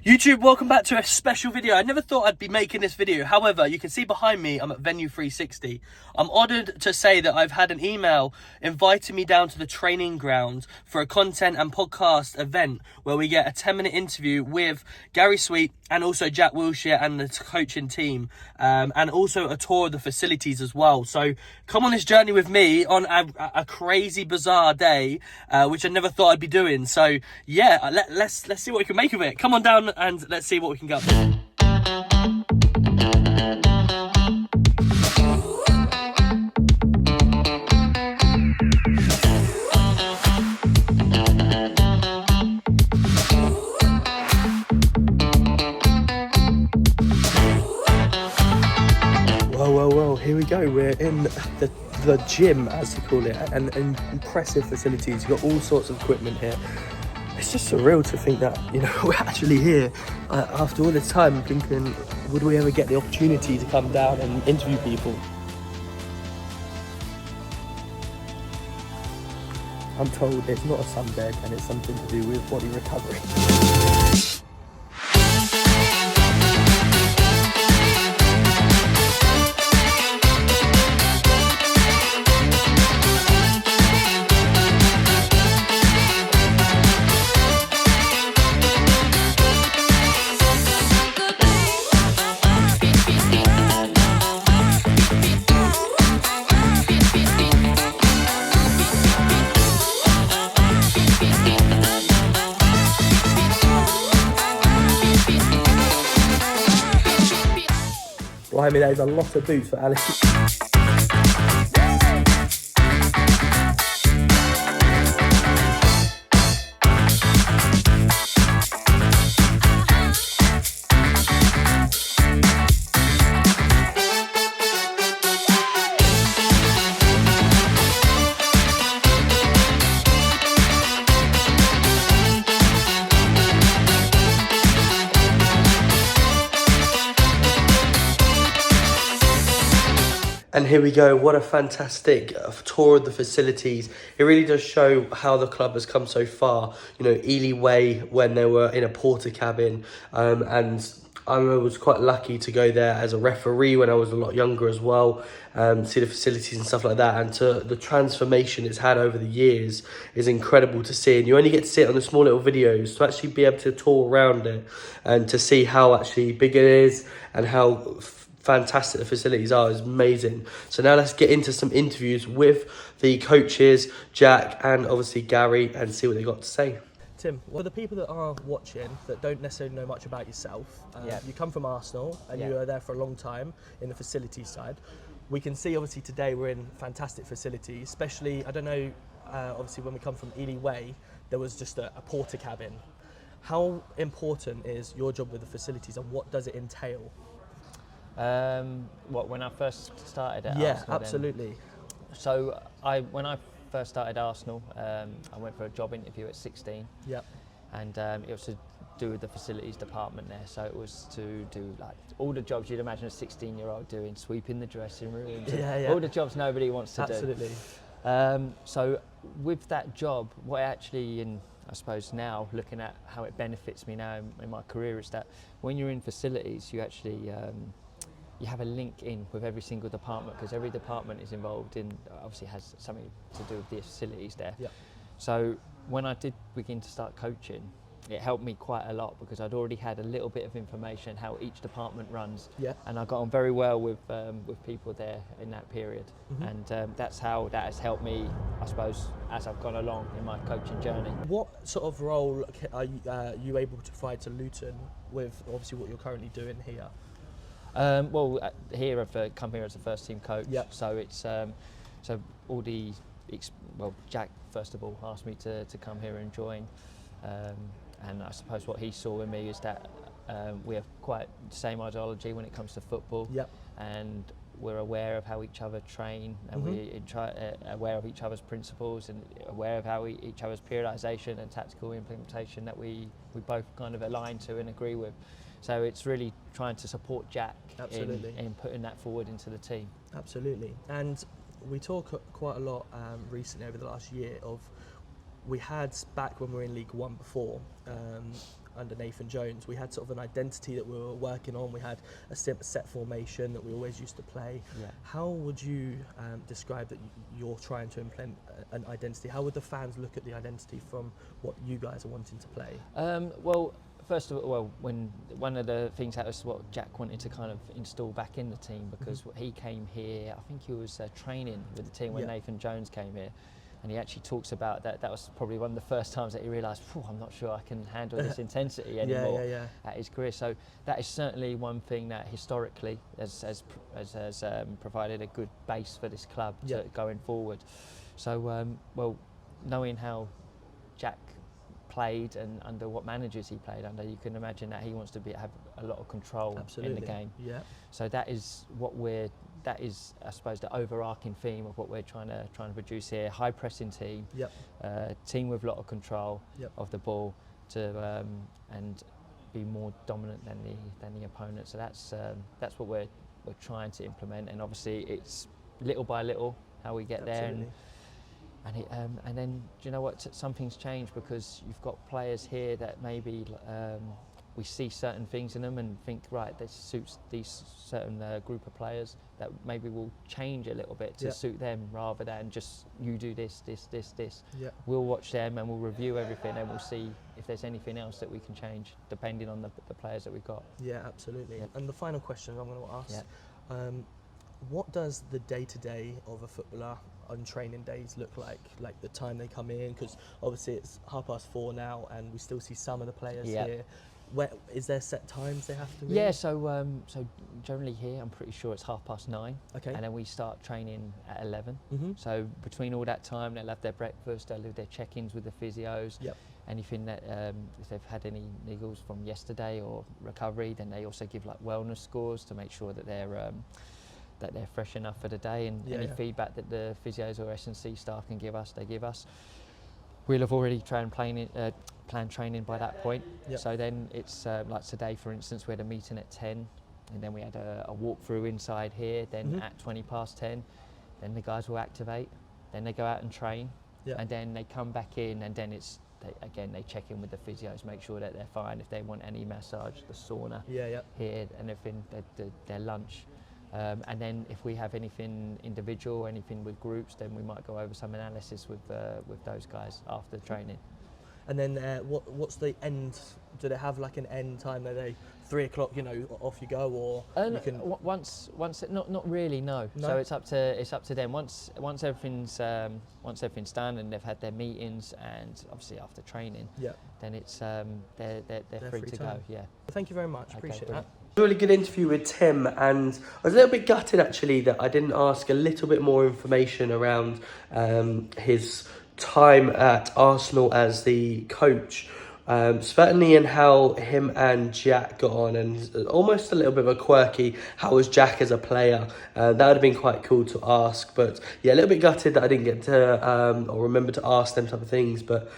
YouTube, welcome back to a special video. I never thought I'd be making this video. However, you can see behind me, I'm at Venue 360. I'm honoured to say that I've had an email inviting me down to the training ground for a content and podcast event where we get a 10-minute interview with Gary Sweet and also Jack Wilshere and the coaching team, and also a tour of the facilities as well. So come on this journey with me on a crazy, bizarre day, which I never thought I'd be doing. So yeah, let's see what we can make of it. Come on down and let's see what we can get up to. Well, here we go. We're in the gym, as they call it, and impressive facilities. You've got all sorts of equipment here. It's just surreal to think that, you know, we're actually here after all this time, thinking, would we ever get the opportunity to come down and interview people? I'm told it's not a sunbed and it's something to do with body recovery. Well, I mean, that is a lot of boots for Alex. And here we go, what a fantastic tour of the facilities. It really does show how the club has come so far. You know, Ely Way, when they were in a porter cabin, and I was quite lucky to go there as a referee when I was a lot younger as well, see the facilities and stuff like that, and to the transformation it's had over the years is incredible to see. And you only get to see it on the small little videos, to actually be able to tour around it and to see how actually big it is and how fantastic the facilities are is amazing. So now let's get into some interviews with the coaches, Jack and obviously Gary, and see what they got to say. Tim, for the people that are watching that don't necessarily know much about yourself, you come from Arsenal and you were there for a long time in the facilities side. We can see obviously today we're in fantastic facilities, especially, I don't know, obviously when we come from Ely Way, there was just a porter cabin. How important is your job with the facilities and what does it entail? When I first started at Yeah, Arsenal? absolutely. Then, so when I first started Arsenal, I went for a job interview at 16. Yep. And it was to do with the facilities department there. So it was to do like all the jobs you'd imagine a 16-year-old doing, sweeping the dressing rooms, all the jobs nobody wants to do. Absolutely. So with that job, what actually, and I suppose now looking at how it benefits me now in my career, is that when you're in facilities, you actually you have a link in with every single department, because every department is involved in, obviously has something to do with the facilities there. Yep. So when I did begin to start coaching, it helped me quite a lot because I'd already had a little bit of information how each department runs, and I got on very well with people there in that period, and that's how that has helped me, I suppose, as I've gone along in my coaching journey. What sort of role are you able to provide to Luton with obviously what you're currently doing here? Here I've come here as a first team coach. Yep. So it's so all the Jack first of all asked me to come here and join, and I suppose what he saw in me is that we have quite the same ideology when it comes to football. Yep. And we're aware of how each other train, and we're aware of each other's principles, and aware of how each other's periodisation and tactical implementation that we both kind of align to and agree with. So it's really trying to support Jack in putting that forward into the team. Absolutely. And we talk quite a lot recently over the last year of, we had back when we were in League One before, under Nathan Jones, we had sort of an identity that we were working on. We had a set formation that we always used to play. Yeah. How would you describe that you're trying to implement an identity? How would the fans look at the identity from what you guys are wanting to play? Well, first of all, when one of the things that was what Jack wanted to kind of install back in the team, because he came here, I think he was training with the team when Nathan Jones came here, and he actually talks about that. That was probably one of the first times that he realised, I'm not sure I can handle this intensity anymore at his career. So that is certainly one thing that historically has provided a good base for this club going forward. So, well, knowing how Jack played and under what managers he played under, you can imagine that he wants to have a lot of control in the game. Yeah. So that is I suppose the overarching theme of what we're trying to produce here. High pressing team, team with a lot of control of the ball to and be more dominant than the opponent. So that's what we're trying to implement, and obviously it's little by little how we get there. And then, do you know what? Something's changed because you've got players here that maybe we see certain things in them and think, right, this suits these certain group of players, that maybe will change a little bit to suit them rather than just you do this. We'll watch them and we'll review everything and we'll see if there's anything else that we can change depending on the players that we've got. Yeah, absolutely. Yeah. And the final question I'm going to ask, what does the day-to-day of a footballer on training days look like the time they come in? Because obviously it's 4:30 now and we still see some of the players here. Is there set times they have to be? Yeah, so generally here I'm pretty sure it's 9:30. Okay. And then we start training at 11. So between all that time they'll have their breakfast, they'll do their check-ins with the physios. Anything that if they've had any niggles from yesterday or recovery, then they also give like wellness scores to make sure that they're fresh enough for the day, and any feedback that the physios or S&C staff can give us, they give us. We'll have already planned training by that point. So then it's like today, for instance, we had a meeting at 10, and then we had a walkthrough inside here. Then at 10:20, then the guys will activate. Then they go out and train, and then they come back in, and then they check in with the physios, make sure that they're fine. If they want any massage, the sauna here, and everything, their lunch. And then if we have anything individual, anything with groups, then we might go over some analysis with those guys after training. And then what's the end? Do they have like an end time? Are they 3 o'clock? Off you go, or you can once not really. No. So it's up to them. Once everything's done and they've had their meetings and obviously after training, then it's they're free to go. Yeah. Thank you very much. Appreciate that. Really good interview with Tim, and I was a little bit gutted actually that I didn't ask a little bit more information around his time at Arsenal as the coach. Certainly in how him and Jack got on, and almost a little bit of a quirky, how was Jack as a player? That would have been quite cool to ask, but yeah, a little bit gutted that I didn't get to or remember to ask them type of things, but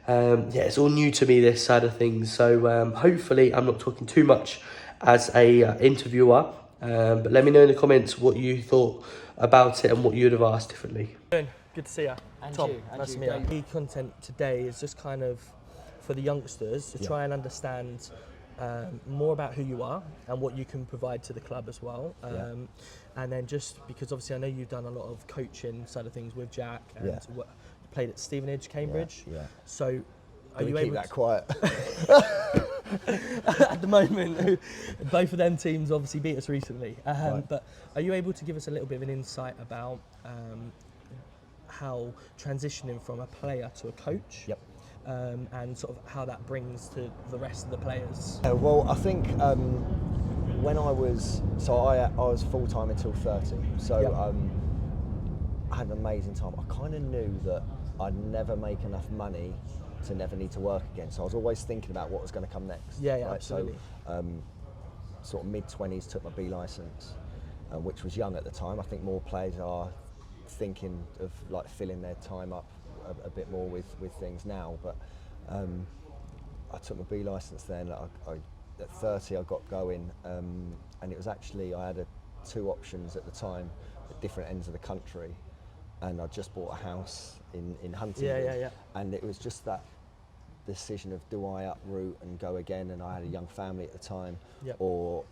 it's all new to me, this side of things, so hopefully I'm not talking too much as a interviewer, but let me know in the comments what you thought about it and what you'd have asked differently. Good to see you. And Tom, nice to meet you. The content today is just kind of for the youngsters to try and understand more about who you are and what you can provide to the club as well. And then just because obviously I know you've done a lot of coaching side of things with Jack and played at Stevenage, Cambridge. So are you able to keep that quiet? At the moment, both of them teams obviously beat us recently. But are you able to give us a little bit of an insight about how transitioning from a player to a coach, and sort of how that brings to the rest of the players? Well, I think when I was full-time until 30, so I had an amazing time. I kind of knew that I'd never make enough money to never need to work again, so I was always thinking about what was going to come next. Absolutely. So sort of mid-20s, took my B licence, which was young at the time. I think more players are thinking of like filling their time up a bit more with things now, but I took my B licence then. At 30 I got going, and it was actually, I had two options at the time at different ends of the country, and I just bought a house in Huntingdon, and it was just that decision of do I uproot and go again, and I had a young family at the time, Yep. or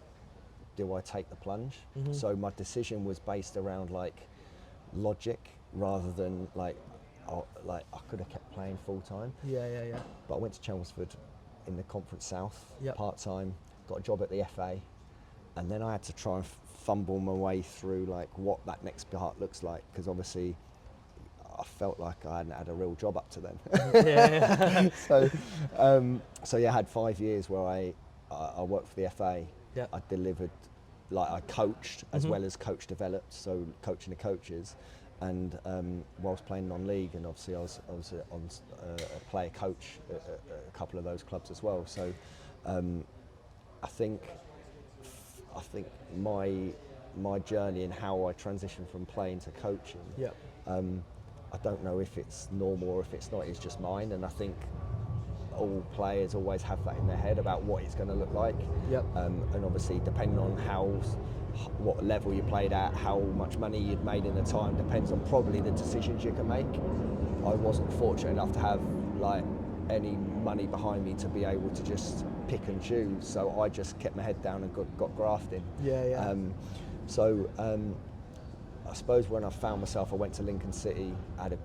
do I take the plunge? So my decision was based around like logic rather than like I could have kept playing full time. Yeah. But I went to Chelmsford in the Conference South, Yep. part time, got a job at the FA, and then I had to try and fumble my way through like what that next part looks like, because obviously I felt like I hadn't had a real job up to then. Yeah. So yeah, I had 5 years where I worked for the FA. Yep. I delivered, like I coached as well as coach developed, so coaching the coaches, and whilst playing non-league, and obviously I was a player coach at a couple of those clubs as well. So I think my journey and how I transitioned from playing to coaching, Yep. I don't know if it's normal or if it's not, it's just mine, and I think all players always have that in their head about what it's going to look like. Yep. And obviously depending on what level you played at, how much money you'd made in the time, depends on probably the decisions you can make. I wasn't fortunate enough to have like any money behind me to be able to just pick and choose, so I just kept my head down and got grafting. Yeah. I suppose when I found myself, I went to Lincoln City, had a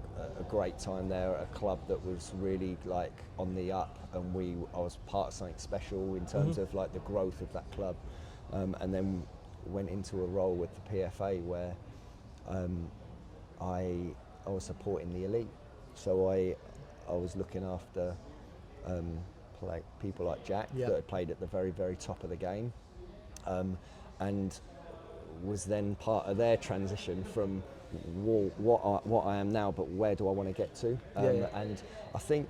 great time there at a club that was really like on the up, and I was part of something special in terms of like the growth of that club, and then went into a role with the PFA where I was supporting the elite, so I was looking after people like Jack that had played at the very, very top of the game, and was then part of their transition from what I am now, but where do I want to get to? And I think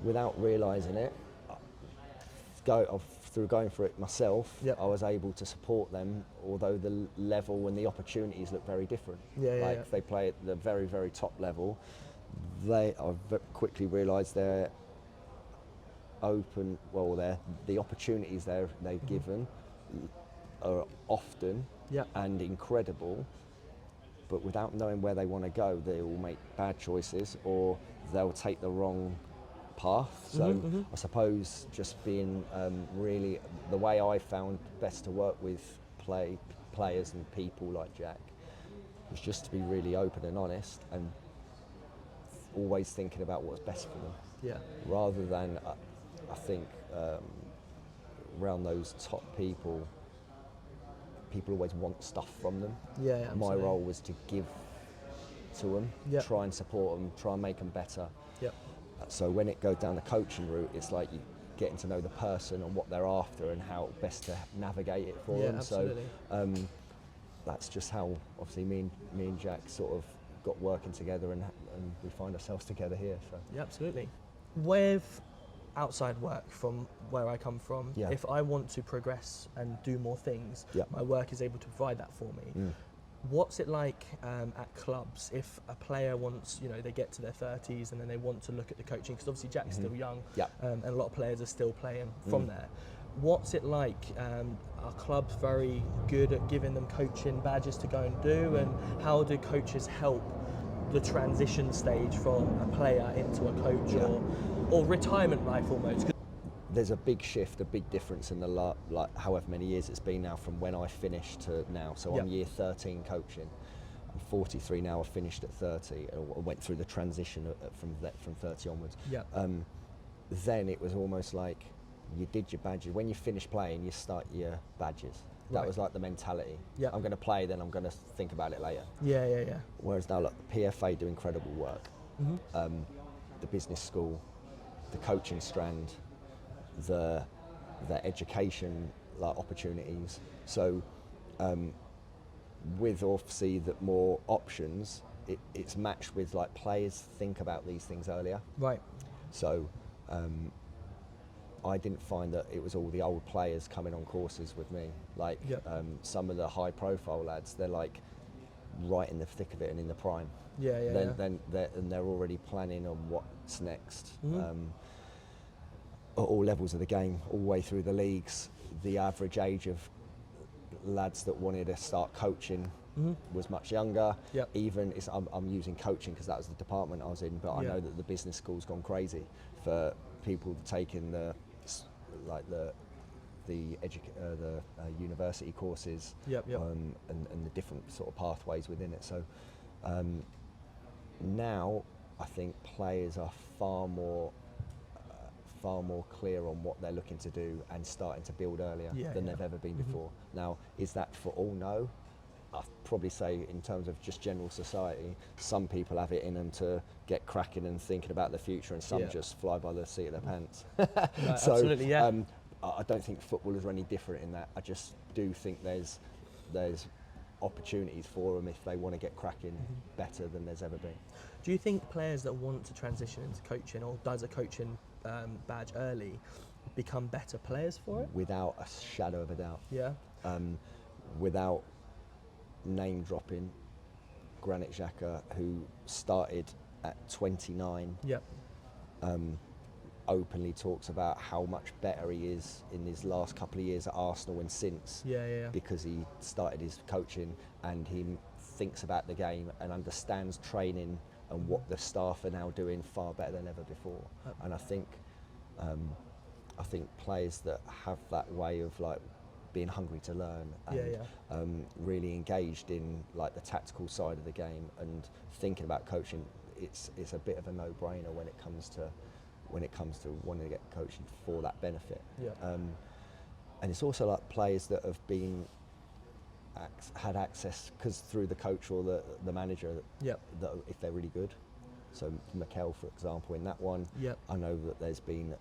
without realising it, through going for it myself, I was able to support them, although the level and the opportunities look very different. If they play at the very, very top level, I've quickly realised they're open, the opportunities they're given are often and incredible, but without knowing where they want to go, they will make bad choices or they'll take the wrong path. So I suppose just being really, the way I found best to work with players and people like Jack was just to be really open and honest, and always thinking about what's best for them, rather than I think around those top people always want stuff from them. My role was to give to them, try and support them, try and make them better. So when it goes down the coaching route, it's like you getting to know the person and what they're after and how best to navigate it for them. Absolutely. So that's just how obviously me and Jack sort of got working together, and we find ourselves together here. So Yeah, absolutely. With outside work from where I come from, if I want to progress and do more things, my work is able to provide that for me. What's it like at clubs if a player wants, they get to their 30s and then they want to look at the coaching, because obviously Jack's still young, and a lot of players are still playing from there. What's it like? Are clubs very good at giving them coaching badges to go and do, and how do coaches help the transition stage from a player into a coach or retirement life almost? There's a big shift, a big difference in the however many years it's been now from when I finished to now. So I'm year 13 coaching. I'm 43 now. I finished at 30. I went through the transition from 30 onwards. Then it was almost like you did your badges. When you finish playing, you start your badges. That was like the mentality. I'm going to play, then I'm going to think about it later. Whereas now, look, the PFA do incredible work. The business school, the coaching strand, the education opportunities. So with obviously the more options, it's matched with like players think about these things earlier. So I didn't find that it was all the old players coming on courses with me. Some of the high profile lads, they're like right in the thick of it and in the prime. Then they're already planning on what's next. At all levels of the game, all the way through the leagues. The average age of lads that wanted to start coaching was much younger. Even I'm using coaching because that was the department I was in, but I know that the business school's gone crazy for people taking the university courses, and the different sort of pathways within it. So now I think players are far more clear on what they're looking to do and starting to build earlier than they've ever been before. Now, is that for all? No. I'd probably say in terms of just general society, some people have it in them to get cracking and thinking about the future, and some just fly by the seat of their pants. No, so, absolutely, yeah. I don't think footballers are any different in that. I just do think there's opportunities for them if they want to get cracking better than there's ever been. Do you think players that want to transition into coaching, or does a coaching badge early, become better players for it? Without a shadow of a doubt. Yeah. Without name dropping, Granit Xhaka, who started at 29, openly talks about how much better he is in his last couple of years at Arsenal and since, because he started his coaching and he thinks about the game and understands training and what the staff are now doing far better than ever before. And I think players that have that way of like being hungry to learn and really engaged in like the tactical side of the game and thinking about coaching, it's a bit of a no-brainer when it comes to wanting to get coaching for that benefit. And it's also like players that have been had access because through the coach or the manager that if they're really good. So Mikel, for example, in that one, I know that there's been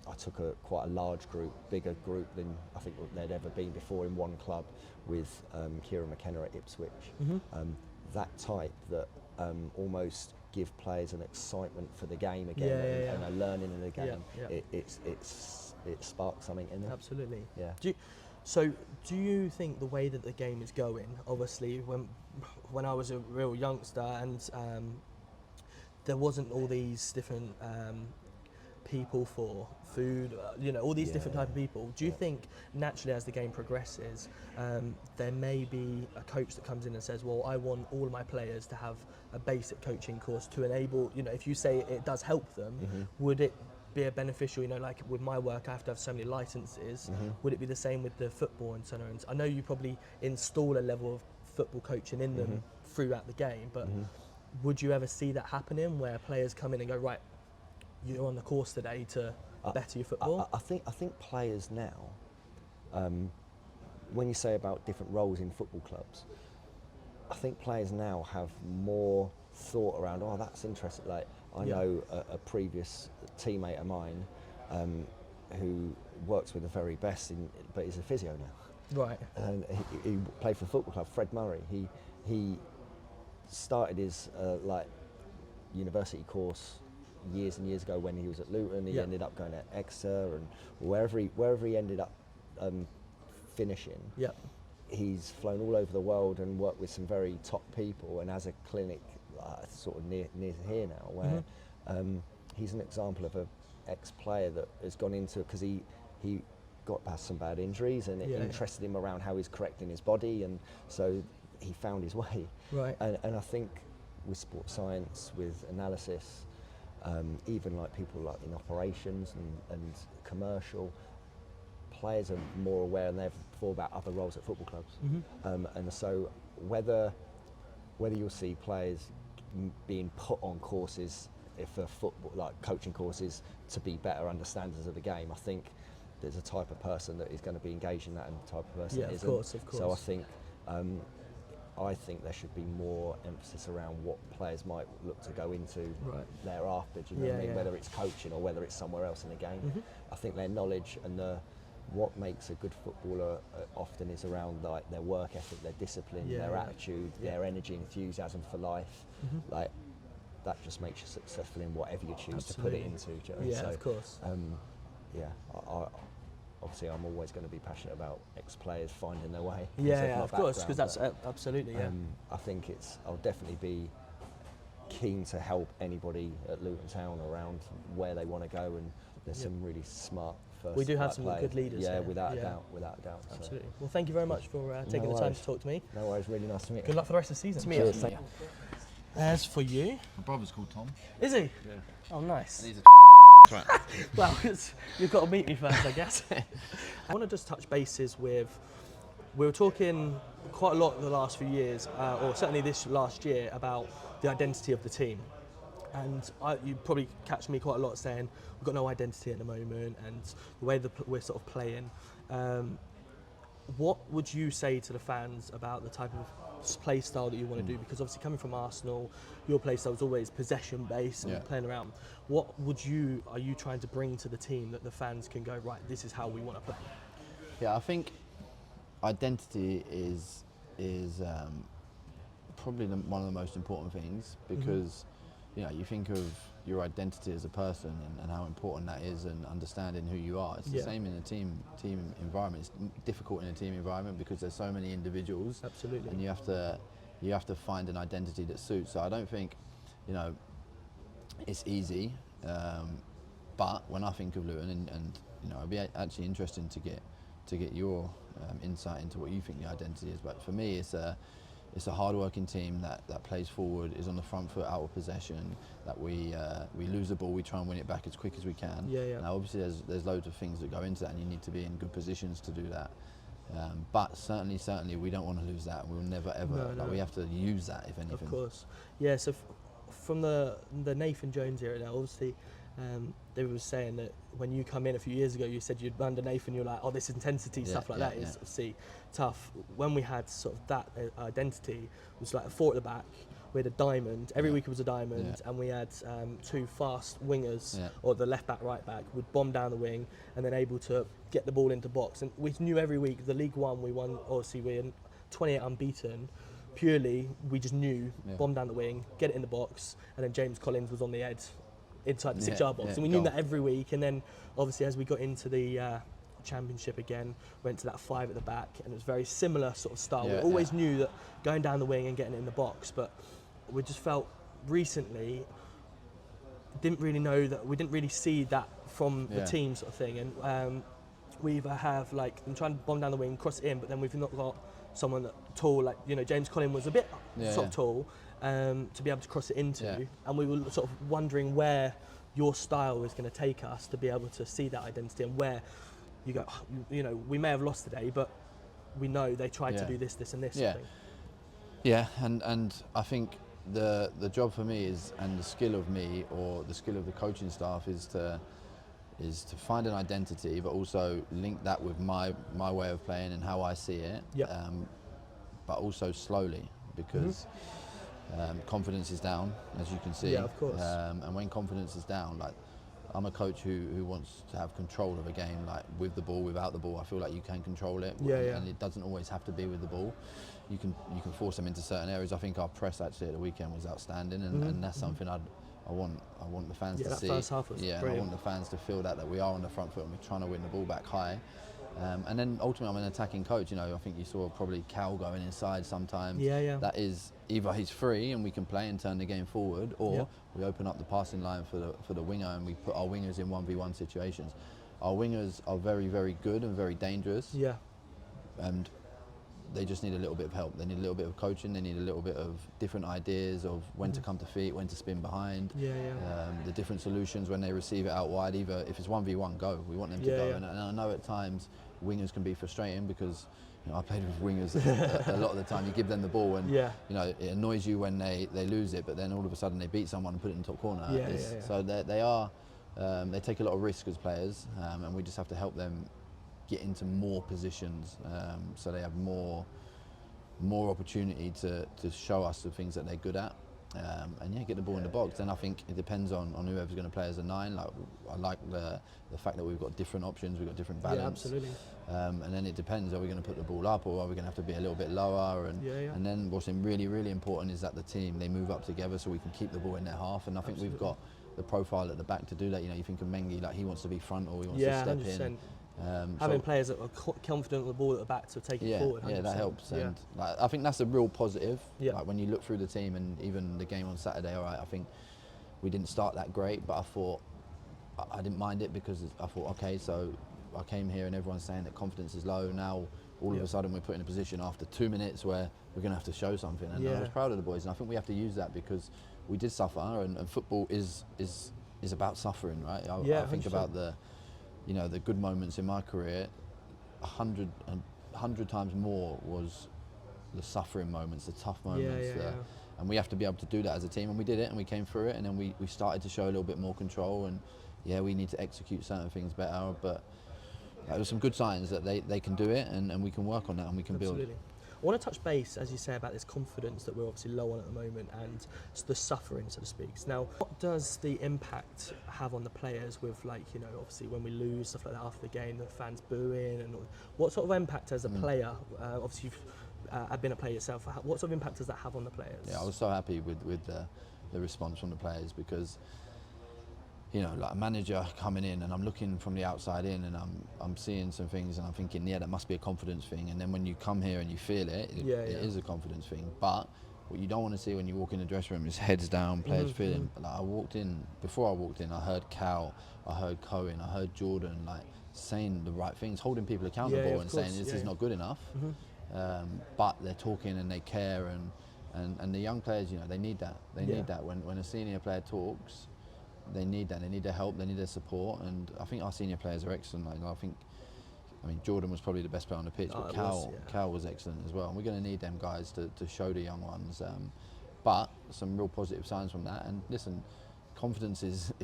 I took quite a large group, bigger group than I think there'd ever been before in one club with Kieran McKenna at Ipswich. That type that almost give players an excitement for the game again and a learning in the game. It sparks something in them. Absolutely. Yeah. Do you think the way that the game is going, obviously when I was a real youngster and there wasn't all these different people for food, all these different type of people. Do you think naturally as the game progresses, there may be a coach that comes in and says, well, I want all of my players to have a basic coaching course to enable, if you say it does help them, would it be a beneficial, like with my work I have to have so many licenses, would it be the same with the football and so on? I know you probably install a level of football coaching in them throughout the game, but would you ever see that happening where players come in and go, right, you're on the course today to better your football? I think players now, when you say about different roles in football clubs, I think players now have more thought around, that's interesting. Like I know a previous teammate of mine who works with the very best, but he's a physio now. Right. And he played for the football club, Fred Murray. He started his university course years and years ago when he was at Luton. He ended up going at Exeter and wherever he ended up finishing. He's flown all over the world and worked with some very top people and has a clinic sort of near here now where he's an example of a ex-player that has gone into, because he got past some bad injuries and it interested him around how he's correcting his body, and so he found his way. Right. And I think with sports science, with analysis, even like people like in operations and commercial, players are more aware than ever before about other roles at football clubs. And so whether you'll see players being put on courses for football, like coaching courses, to be better understanders of the game, I think there's a type of person that is going to be engaged in that and the type of person that isn't. Of course. So I think there should be more emphasis around what players might look to go into thereafter. Do you know what I mean? Whether it's coaching or whether it's somewhere else in the game. I think their knowledge and what makes a good footballer often is around like their work ethic, their discipline, their attitude, their energy, enthusiasm for life. Like that just makes you successful in whatever you choose to put it into. Do you know? Yeah, so, of course. Obviously, I'm always going to be passionate about ex-players finding their way. Of course, because that's absolutely, I think I'll definitely be keen to help anybody at Luton Town around where they want to go, and there's some really smart first. We do have some players. good leaders. Yeah, here. without a doubt. Absolutely. So. Well, thank you very much for taking the time to talk to me. No worries, really nice to meet you. Good luck for the rest of the season. Cheers, thank you. As for you, My brother's called Tom. is he? Yeah. Oh, nice. And he's a Right. Well, you've got to meet me first, I guess. I want to just touch bases with. We were talking quite a lot in the last few years, or certainly this last year, about the identity of the team. And you probably catch me quite a lot saying we've got no identity at the moment, and the way we're sort of playing. What would you say to the fans about the type of play style that you want to do? Because obviously coming from Arsenal, your play style is always possession based and playing around. What are you trying to bring to the team that the fans can go, right, this is how we want to play? Yeah, I think identity is probably one of the most important things, because you think of your identity as a person and how important that is, and understanding who you are. It's the same in a team environment. It's difficult in a team environment because there's so many individuals. Absolutely. And you have to find an identity that suits. So I don't think it's easy. But when I think of Luton, and it'd be actually interesting to get your insight into what you think the identity is. But for me, it's a hard-working team that plays forward, is on the front foot, out of possession. That we lose the ball, we try and win it back as quick as we can. Now, obviously, there's loads of things that go into that, and you need to be in good positions to do that. But certainly, we don't want to lose that. We'll never ever. No. We have to use that, if anything. Of course. Yeah. So from the Nathan Jones era, now obviously. They were saying that when you come in a few years ago, you said you'd under Nathan, you're like, oh, this intensity, stuff like that is obviously tough. When we had sort of that identity, it was like a 4 at the back, we had a diamond, every week it was a diamond, and we had 2 fast wingers, or the left back, right back, would bomb down the wing and then able to get the ball into box. And we knew every week, the League One, we won, obviously we're 28 unbeaten. Purely, we just knew, bomb down the wing, get it in the box, and then James Collins was on the edge inside the 6-yard box, and we knew that every week. And then obviously as we got into the Championship again, went to that 5 at the back, and it was very similar sort of style. We always knew that going down the wing and getting it in the box, but we just felt recently didn't really know that, we didn't really see that from the team sort of thing. And we either have like them trying to bomb down the wing, cross it in, but then we've not got someone that tall, like James Collins was a bit sort of tall, to be able to cross it into, and we were sort of wondering where your style is going to take us to be able to see that identity, and where you go, we may have lost today, but we know they tried to do this and this. Yeah, and I think the job for me is, and the skill of me, or the skill of the coaching staff, is to find an identity, but also link that with my way of playing and how I see it. But also slowly, because confidence is down, as you can see. Yeah, of course. And when confidence is down, like, I'm a coach who wants to have control of a game, like with the ball, without the ball. I feel like you can control it, and it doesn't always have to be with the ball. You can force them into certain areas. I think our press actually at the weekend was outstanding, and that's something I want the fans to see. That first half was brilliant. I want the fans to feel that we are on the front foot and we're trying to win the ball back high. And then ultimately, I'm an attacking coach. I think you saw probably Cal going inside sometimes. That is either he's free and we can play and turn the game forward, or we open up the passing line for the winger, and we put our wingers in 1v1 situations. Our wingers are very, very good and very dangerous. And they just need a little bit of help. They need a little bit of coaching. They need a little bit of different ideas of when to come to feet, when to spin behind. The different solutions when they receive it out wide. Either if it's 1v1, go. We want them to go. And I know at times wingers can be frustrating, because I played with wingers a lot of the time. You give them the ball, and it annoys you when they lose it, but then all of a sudden they beat someone and put it in the top corner. So they take a lot of risk as players, and we just have to help them get into more positions, so they have more opportunity to show us the things that they're good at, and get the ball in the box. And I think it depends on whoever's going to play as a 9. Like, I like the fact that we've got different options, we've got different balance. Absolutely. And then it depends, are we going to put the ball up, or are we going to have to be a little bit lower? And then what's really, really important is that the team, they move up together so we can keep the ball in their half. And I think we've got the profile at the back to do that. You think of Mengi, like, he wants to be frontal, he wants to step 100%. In. Having players that are confident with the ball at the back to take it forward. 100%. That helps. And like, I think that's a real positive. Like, when you look through the team, and even the game on Saturday, all right, I think we didn't start that great, but I thought I didn't mind it, because I thought, okay, so I came here and everyone's saying that confidence is low. Now all of a sudden we're put in a position after 2 minutes where we're going to have to show something. And I was proud of the boys, and I think we have to use that, because we did suffer, and football is is about suffering, right? Yeah, I think 100%. about the good moments in my career. 100 times more was the suffering moments, the tough moments. And we have to be able to do that as a team, and we did it, and we came through it, and then we started to show a little bit more control, and we need to execute certain things better, but there were some good signs that they can do it, and we can work on that, and we can Absolutely. build. I want to touch base, as you say, about this confidence that we're obviously low on at the moment and the suffering, so to speak. Now, what does the impact have on the players with, like, you know, obviously when we lose, stuff like that after the game, the fans booing, and what sort of impact as a player, obviously you've been a player yourself, what sort of impact does that have on the players? Yeah, I was so happy with the response from the players, because like a manager coming in, and I'm looking from the outside in, and I'm seeing some things, and I'm thinking, that must be a confidence thing. And then when you come here and you feel it, it is a confidence thing. But what you don't want to see when you walk in the dressing room is heads down, players feeling. Like before I walked in, I heard Cal, I heard Cohen, I heard Jordan, like saying the right things, holding people accountable, and saying this is not good enough. But they're talking and they care, and the young players, they need that. They need that. When a senior player talks, they need that. They need their help. They need their support. And I think our senior players are excellent. I mean, Jordan was probably the best player on the pitch, but Cal was excellent as well. And we're going to need them guys to show the young ones. But some real positive signs from that. And listen, confidence is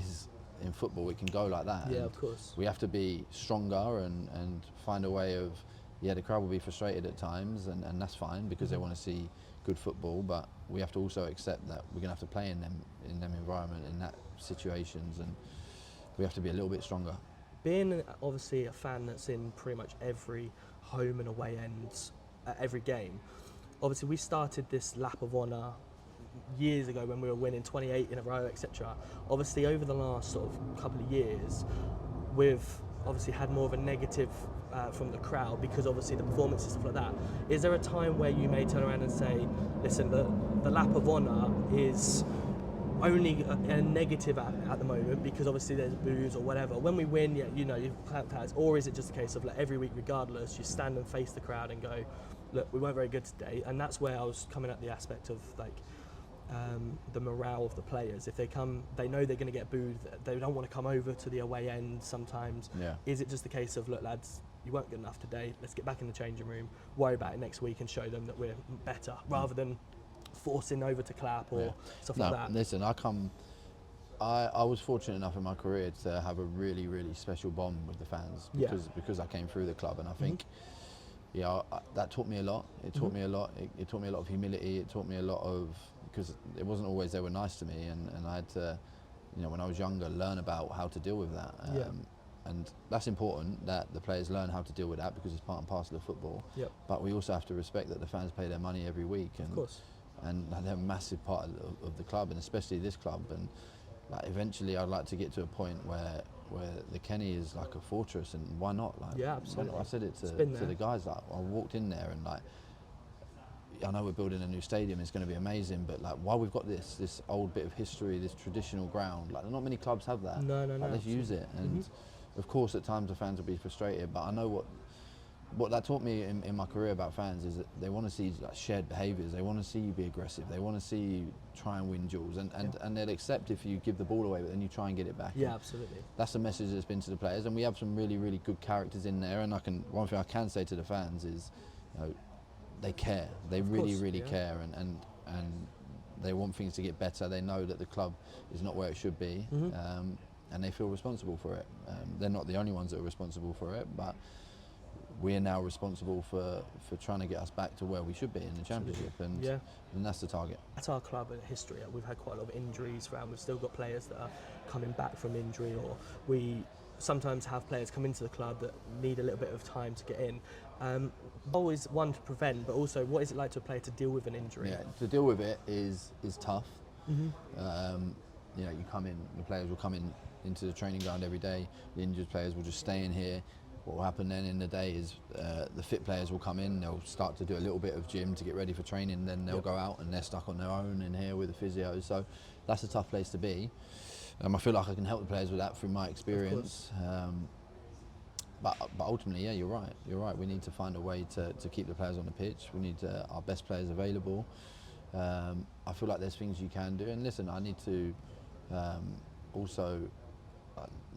in football. It can go like that. Yeah, and of course. we have to be stronger and find a way of. Yeah, the crowd will be frustrated at times, and that's fine, because they want to see good football. But we have to also accept that we're going to have to play in them environment, in that situations, and we have to be a little bit stronger. Being obviously a fan that's in pretty much every home and away ends at every game, obviously we started this lap of honour years ago when we were winning 28 in a row, etc. Obviously over the last sort of couple of years, we've obviously had more of a negative from the crowd, because obviously the performances, stuff like that. Is there a time where you may turn around and say, listen, the lap of honour is only a negative at the moment, because obviously there's boos or whatever? When we win, you clap hands, or is it just a case of, like, every week regardless, you stand and face the crowd and go, look, we weren't very good today? And that's where I was coming at the aspect of, like, the morale of the players. If they come, they know they're going to get booed, they don't want to come over to the away end sometimes. Is it just a case of, look lads, you weren't good enough today, let's get back in the changing room, worry about it next week and show them that we're better, rather than forcing over to clap or stuff like that? Listen, I was fortunate enough in my career to have a really, really special bond with the fans, because I came through the club, and I think that taught me a lot. It taught me a lot. It taught me a lot of humility. It taught me a lot of, because it wasn't always they were nice to me, and I had to, when I was younger, learn about how to deal with that. And that's important, that the players learn how to deal with that, because it's part and parcel of football. But we also have to respect that the fans pay their money every week, and of course, and they're a massive part of the club, and especially this club. And like, eventually I'd like to get to a point where the Kenny is like a fortress, and why not? Like, absolutely. I said it to the guys, like, I walked in there, and like, I know we're building a new stadium, it's going to be amazing, but like, while we've got this old bit of history, this traditional ground, like, not many clubs have that. No, let's use it. And of course at times the fans will be frustrated, but I know what that taught me in my career about fans is that they want to see, like, shared behaviours. They want to see you be aggressive. They want to see you try and win duels, and they'll accept if you give the ball away, but then you try and get it back. Yeah, absolutely. That's the message that's been to the players, and we have some really, really good characters in there. And one thing I can say to the fans is, they care. They really care, and they want things to get better. They know that the club is not where it should be, and they feel responsible for it. They're not the only ones that are responsible for it, but we are now responsible for trying to get us back to where we should be in the Championship, and that's the target. At our club in history, we've had quite a lot of injuries around. We've still got players that are coming back from injury, or we sometimes have players come into the club that need a little bit of time to get in. Always one to prevent, but also, what is it like to a player to deal with an injury? Yeah, to deal with it is tough. You come in, the players will come into the training ground every day. The injured players will just stay in here. What will happen then in the day is the fit players will come in, they'll start to do a little bit of gym to get ready for training, then they'll go out and they're stuck on their own in here with the physio. So that's a tough place to be. I feel like I can help the players with that through my experience. But ultimately, you're right. We need to find a way to keep the players on the pitch. We need our best players available. I feel like there's things you can do. And listen, I need to also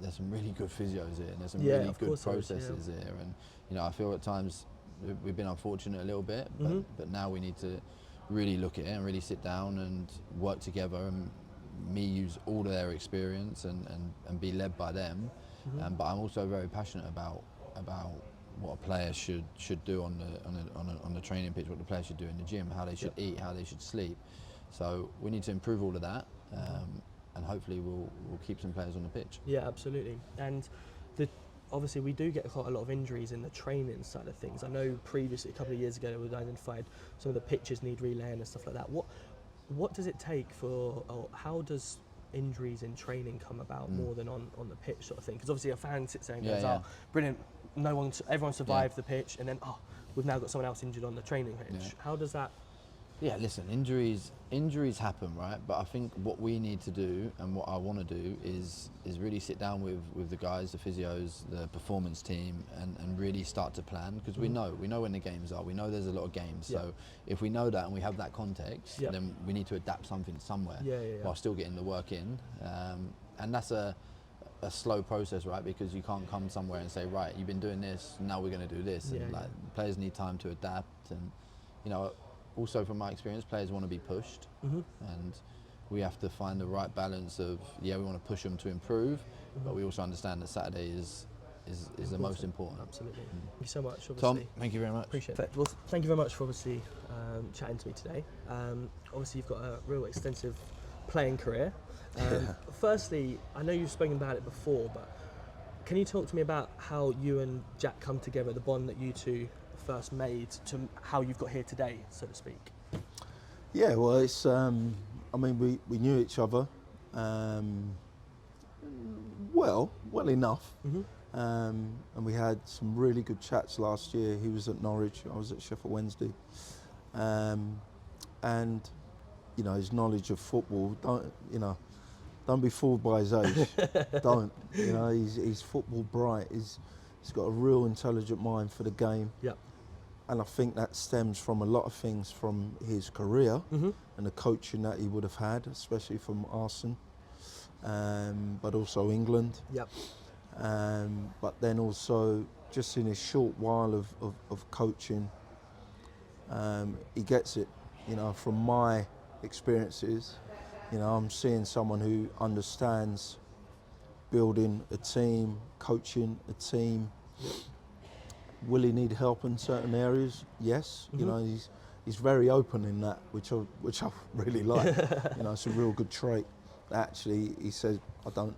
there's some really good physios here, and there's some really good processes here, and you know, I feel at times we've been unfortunate a little bit, but now we need to really look at it and really sit down and work together, and me use all of their experience and be led by them. But I'm also very passionate about what a player should do on the training pitch, what the player should do in the gym, how they should eat, how they should sleep. So we need to improve all of that, and hopefully we'll keep some players on the pitch. Yeah, absolutely. And obviously we do get quite a lot of injuries in the training side of things. I know previously, a couple of years ago, it was identified some of the pitches need relaying and stuff like that. What does it take or how does injuries in training come about more than on the pitch sort of thing? Because obviously a fan sits there and goes, oh, brilliant, everyone survived the pitch, and then, oh, we've now got someone else injured on the training pitch. How does that... Yeah, listen, injuries happen, right? But I think what we need to do, and what I want to do, is really sit down with the guys, the physios, the performance team, and really start to plan, because we know when the games are. We know there's a lot of games. So if we know that and we have that context, then we need to adapt something somewhere while still getting the work in. And that's a slow process, right? Because you can't come somewhere and say, right, you've been doing this, now we're going to do this. And like, players need time to adapt, and you know. Also, from my experience, players want to be pushed, and we have to find the right balance of, we want to push them to improve, but we also understand that Saturday is the most important. Absolutely. Thank you so much, obviously. Tom, thank you very much. Appreciate it. Well, thank you very much for obviously chatting to me today. Obviously, you've got a real extensive playing career. Firstly, I know you've spoken about it before, but can you talk to me about how you and Jack come together, the bond that you two first made, to how you've got here today, so to speak? Yeah, well, it's I mean, we knew each other well enough, and we had some really good chats last year. He was at Norwich, I was at Sheffield Wednesday, and you know, his knowledge of football, don't be fooled by his age. Don't, you know, he's football bright. He's got a real intelligent mind for the game. Yep. And I think that stems from a lot of things from his career and the coaching that he would have had, especially from Arsenal, but also England. Yep. But then also just in his short while of coaching, he gets it. You know, from my experiences, you know, I'm seeing someone who understands building a team, coaching a team. Will he need help in certain areas? Yes. You know, he's very open in that, which I really like. You know, it's a real good trait. Actually, he says, I don't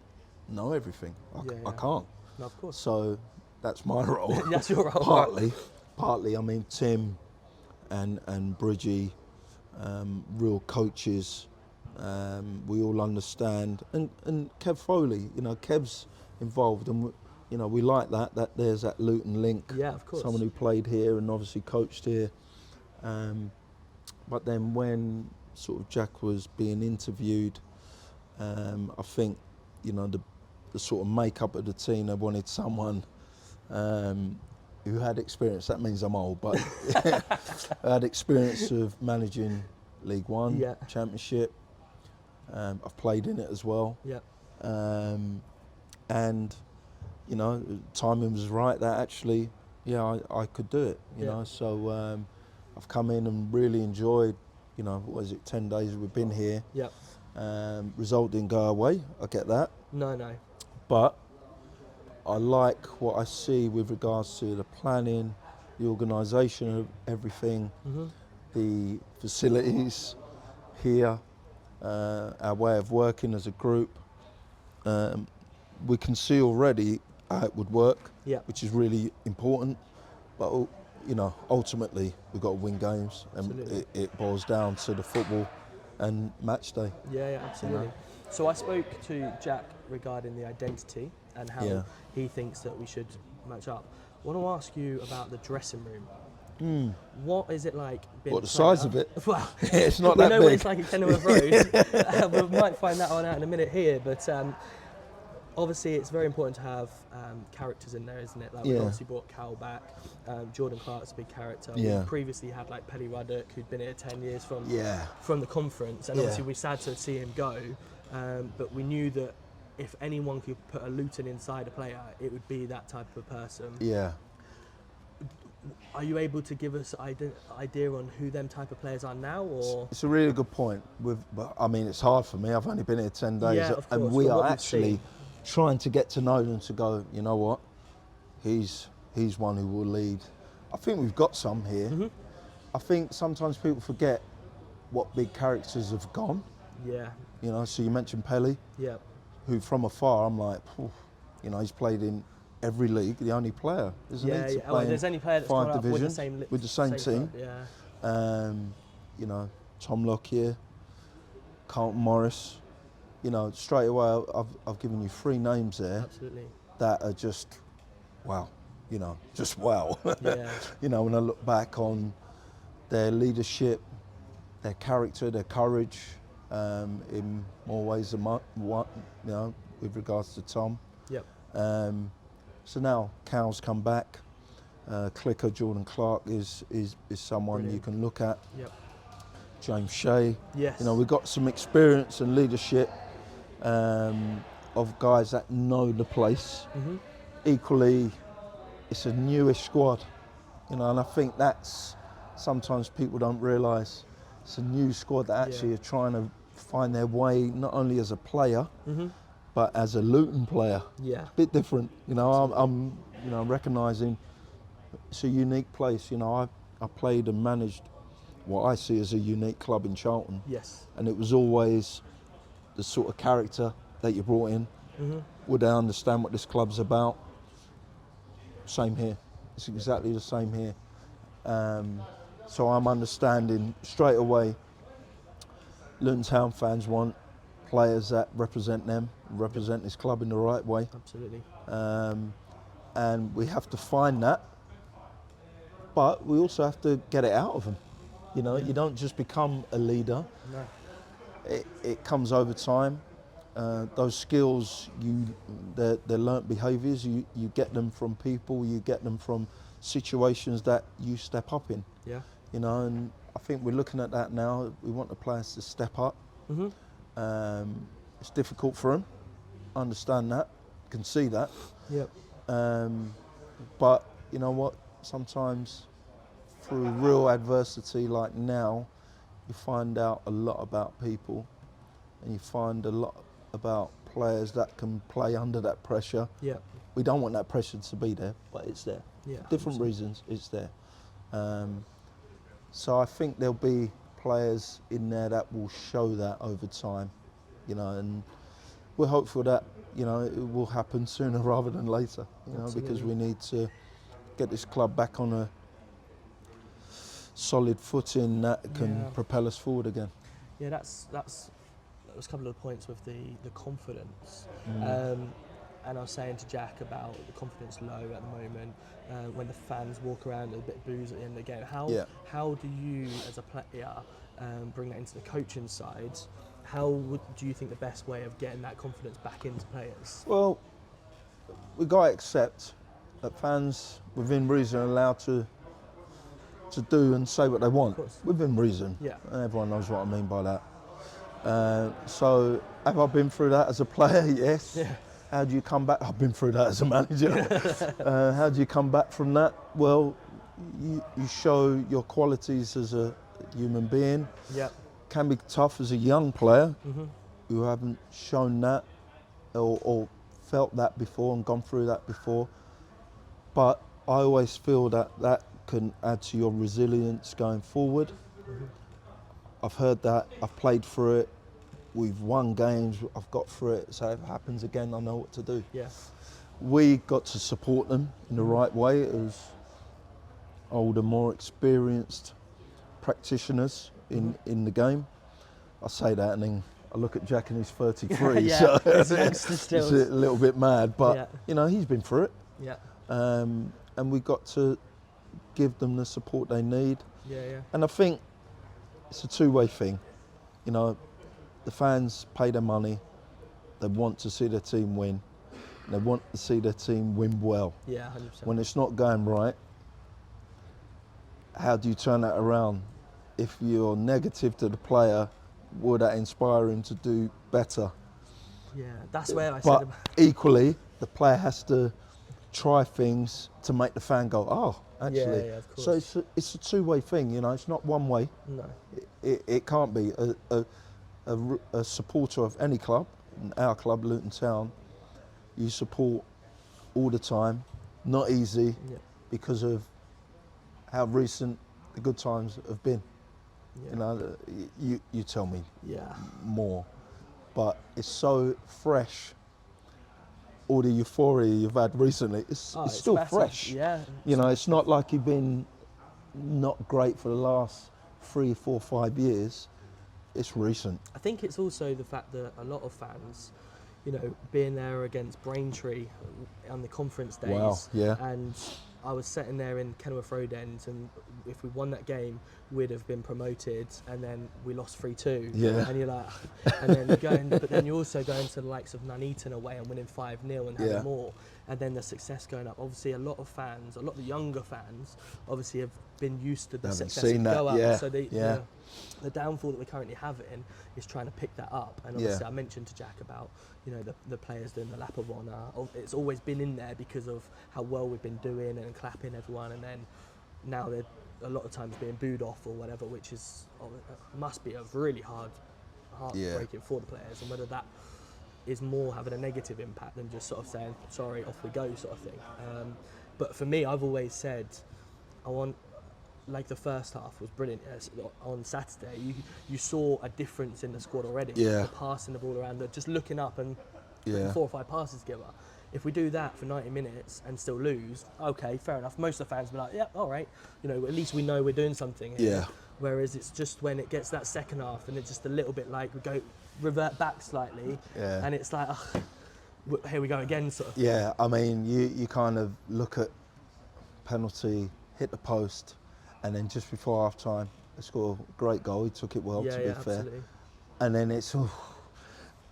know everything. I can't. No, of course. So that's my role. That's your role. Partly. I mean, Tim and Bridgie, real coaches. We all understand. And Kev Foley, you know, Kev's involved, and you know, we like that there's that Luton link. Yeah, of course. Someone who played here and obviously coached here. But then when sort of Jack was being interviewed, I think, you know, the sort of makeup of the team, they wanted someone who had experience. That means I'm old, but had experience of managing League One, Championship. I've played in it as well. Yeah. And you know, timing was right that actually, I could do it, you know. So I've come in and really enjoyed, you know, 10 days we've been here. Yep. Result didn't go away, I get that. No. But I like what I see with regards to the planning, the organisation of everything, the facilities here, our way of working as a group. We can see already how it would work, which is really important. But you know, ultimately we've got to win games, and it boils down to the football and match day. Yeah, absolutely. You know? So I spoke to Jack regarding the identity and how he thinks that we should match up. I want to ask you about the dressing room. What is it like? What, the size of it? Well, it's not that big. We know what it's like at Kenilworth Road. We might find that one out in a minute here, but obviously it's very important to have characters in there, isn't it? Like we obviously brought Cal back. Jordan Clark's a big character. We previously had like Pelly Ruddock, who'd been here 10 years from the conference, and obviously we're sad to see him go. But we knew that if anyone could put a Luton inside a player, it would be that type of person. Yeah. Are you able to give us an idea on who them type of players are now, or? It's a really good point. But I mean, it's hard for me. I've only been here 10 days, Yeah, of course, and we from what are we've actually seen. trying to get to know them to go, you know what, he's one who will lead. I think we've got some here. Mm-hmm. I think sometimes people forget what big characters have gone. Yeah. You know, so you mentioned Pelly, Yeah. who from afar I'm like, you know, he's played in every league, the only player, isn't he? To play there's any player that's five gone up divisions with the same team. club, yeah. You know, Tom Lockyer, Carlton Morris. You know, straight away I've given you 3 names there. Absolutely. That are just wow. You know, just wow. Yeah. You know, when I look back on their leadership, their character, their courage, in more ways than one, you know, with regards to Tom. Yep. So now Cal's come back. Clicker Jordan Clark is someone Brilliant. you can look at. Yep. James Shea. Yes. You know, we've got some experience and leadership of guys that know the place. Mm-hmm. Equally, it's a newish squad, you know, and I think that's sometimes people don't realise. It's a new squad that actually are trying to find their way not only as a player, Mm-hmm. but as a Luton player. Yeah. Bit different, you know. I'm you know, recognising it's a unique place. You know, I played and managed what I see as a unique club in Charlton. Yes. And it was always the sort of character that you brought in. Mm-hmm. Would they understand what this club's about? Same here. It's exactly the same here. So I'm understanding straight away Luton Town fans want players that represent them, represent this club in the right way. Absolutely. And we have to find that, but we also have to get it out of them. You know, you don't just become a leader. No. It comes over time. Those skills, they're learnt behaviours. You get them from people. You get them from situations that you step up in. Yeah. You know, and I think we're looking at that now. We want the players to step up. Mm-hmm. It's difficult for them. I understand that. Can see that. Yep. But you know what? Sometimes through real adversity like now, you find out a lot about people, and you find a lot about players that can play under that pressure. Yeah. We don't want that pressure to be there, but it's there. Yeah. Different reasons, it's there. So I think there'll be players in there that will show that over time, you know, and we're hopeful that, you know, it will happen sooner rather than later, you know, because we need to get this club back on a solid footing that can propel us forward again. Yeah, that was a couple of the points with the confidence. And I was saying to Jack about the confidence low at the moment, when the fans walk around a bit booze at the end of the game. How do you, as a player, bring that into the coaching side? Do you think the best way of getting that confidence back into players? Well, we've got to accept that fans, within reason, are allowed to do and say what they want. Within reason. Yeah. And everyone knows what I mean by that. So, have I been through that as a player? Yes. Yeah. How do you come back? I've been through that as a manager. How do you come back from that? Well, you show your qualities as a human being. Yeah. Can be tough as a young player Mm-hmm. who haven't shown that or felt that before and gone through that before. But I always feel that can add to your resilience going forward. Mm-hmm. I've heard that, I've played through it, we've won games, I've got through it, so if it happens again, I know what to do. Yeah. We got to support them in the right way as older, more experienced practitioners in the game. I say that and then I look at Jack and he's 33, Yeah, so it's a little bit mad, but Yeah. you know, he's been through it. Yeah. And we got to give them the support they need. Yeah. And I think it's a two-way thing. You know, the fans pay their money, they want to see their team win, they want to see their team win well. Yeah, 100%. When it's not going right, how do you turn that around? If you're negative to the player, will that inspire him to do better? Yeah, that's where I But said. equally, the player has to try things to make the fan go, oh, actually. Yeah, of course. So it's a two-way thing, you know. It's not one way. No. It can't be. A supporter of any club, our club, Luton Town, you support all the time. Not easy because of how recent the good times have been. Yeah. You know, you tell me Yeah. more, but it's so fresh. All the euphoria you've had recently, it's still massive. fresh. Yeah. You know, it's not like you've been not great for the last 3, 4, 5 years. It's recent. I think it's also the fact that a lot of fans, you know, being there against Braintree on the conference days. Wow, yeah. And I was sitting there in Kenilworth Road End, and if we won that game, we'd have been promoted, and then we lost 3-2. Yeah. And you're like, and then going, but then you're also going to the likes of Nuneaton away and winning 5-0 and having more, and then the success going up. Obviously, a lot of fans, a lot of the younger fans, obviously have been used to the success seen and that, go up. yeah, So yeah. The downfall that we're currently having is trying to pick that up. And obviously, I mentioned to Jack about, you know, the players doing the lap of honour. It's always been in there because of how well we've been doing and clapping everyone, and then now they're a lot of times being booed off or whatever, which is must be a really heartbreaking for the players, and whether that is more having a negative impact than just sort of saying sorry, off we go sort of thing. But for me, I've always said I want, like, the first half was brilliant. Yes, on Saturday, you saw a difference in the squad already. Yeah. The passing the ball around, just looking up and putting Yeah. 4 or 5 passes together. If we do that for 90 minutes and still lose, okay, fair enough. Most of the fans will be like, yeah, all right. You know, at least we know we're doing something here. Yeah. Whereas it's just when it gets that second half and it's just a little bit like we revert back slightly, and it's like, here we go again, sort of. Yeah, I mean, you kind of look at penalty, hit the post, and then just before half time, they score a great goal. He took it well, to be fair. Absolutely. And then it's,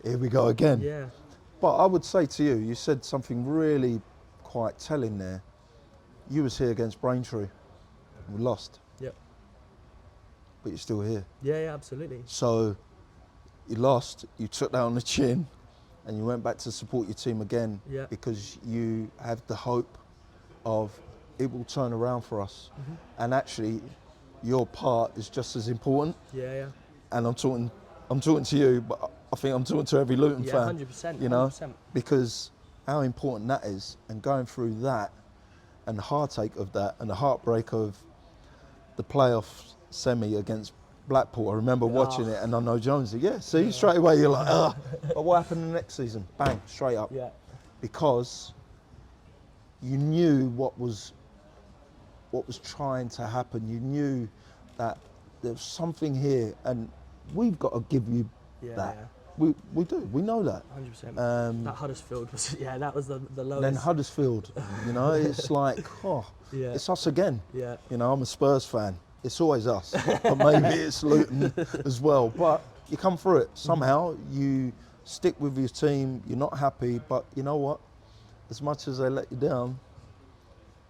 here we go again. Yeah. But I would say to you, you said something really quite telling there. You was here against Braintree. We lost. Yep. But you're still here. Yeah, absolutely. So you lost, you took that on the chin, and you went back to support your team again because you have the hope of it will turn around for us. Mm-hmm. And actually, your part is just as important. Yeah. And I'm talking to you, but I think I'm talking to every Luton fan. 100%. You know, 100%. because how important that is, and going through that, and the heartache of that, and the heartbreak of the playoff semi against Blackpool. I remember watching it, and I know Jonesy. Yeah, see, straight away you're like, But what happened the next season? Bang, straight up. Yeah. Because you knew what was trying to happen. You knew that there was something here, and we've got to give you that. Yeah. We do. We know that. 100%. That Huddersfield was, that was the lowest. Then Huddersfield, you know, it's like, it's us again. Yeah. You know, I'm a Spurs fan. It's always us. But maybe it's Luton as well. But you come through it. Somehow you stick with your team. You're not happy, but you know what? As much as they let you down,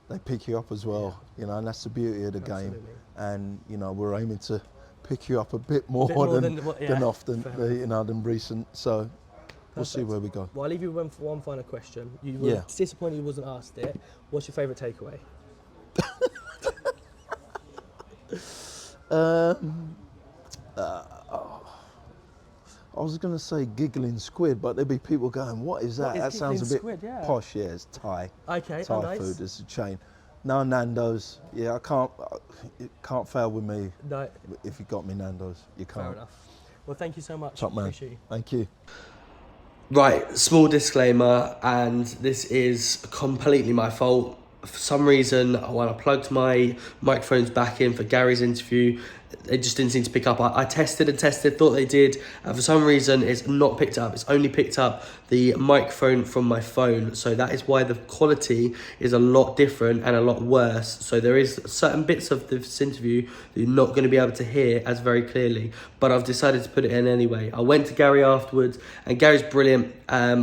they pick you up as well. You know, and that's the beauty of the game. And, you know, we're aiming to pick you up a bit more than often, you know, than recent. So we'll see where we go. Well, I'll leave you with one final question. You were disappointed you wasn't asked it. What's your favourite takeaway? I was going to say giggling squid, but there'd be people going, what is that? That sounds a bit squid, posh. Yeah, it's Thai. Okay, Thai nice. food, it's a chain. No Nando's. Yeah, it can't fail with me. No. If you got me Nando's, you can't. Fair enough. Well, thank you so much. Top man. Appreciate you. Thank you. Right, small disclaimer, and this is completely my fault. For some reason, when I plugged my microphones back in for Gary's interview, it just didn't seem to pick up. I tested and tested, thought they did. For some reason, it's not picked up. It's only picked up the microphone from my phone. So that is why the quality is a lot different and a lot worse. So there is certain bits of this interview that you're not going to be able to hear as very clearly. But I've decided to put it in anyway. I went to Gary afterwards, and Gary's brilliant. I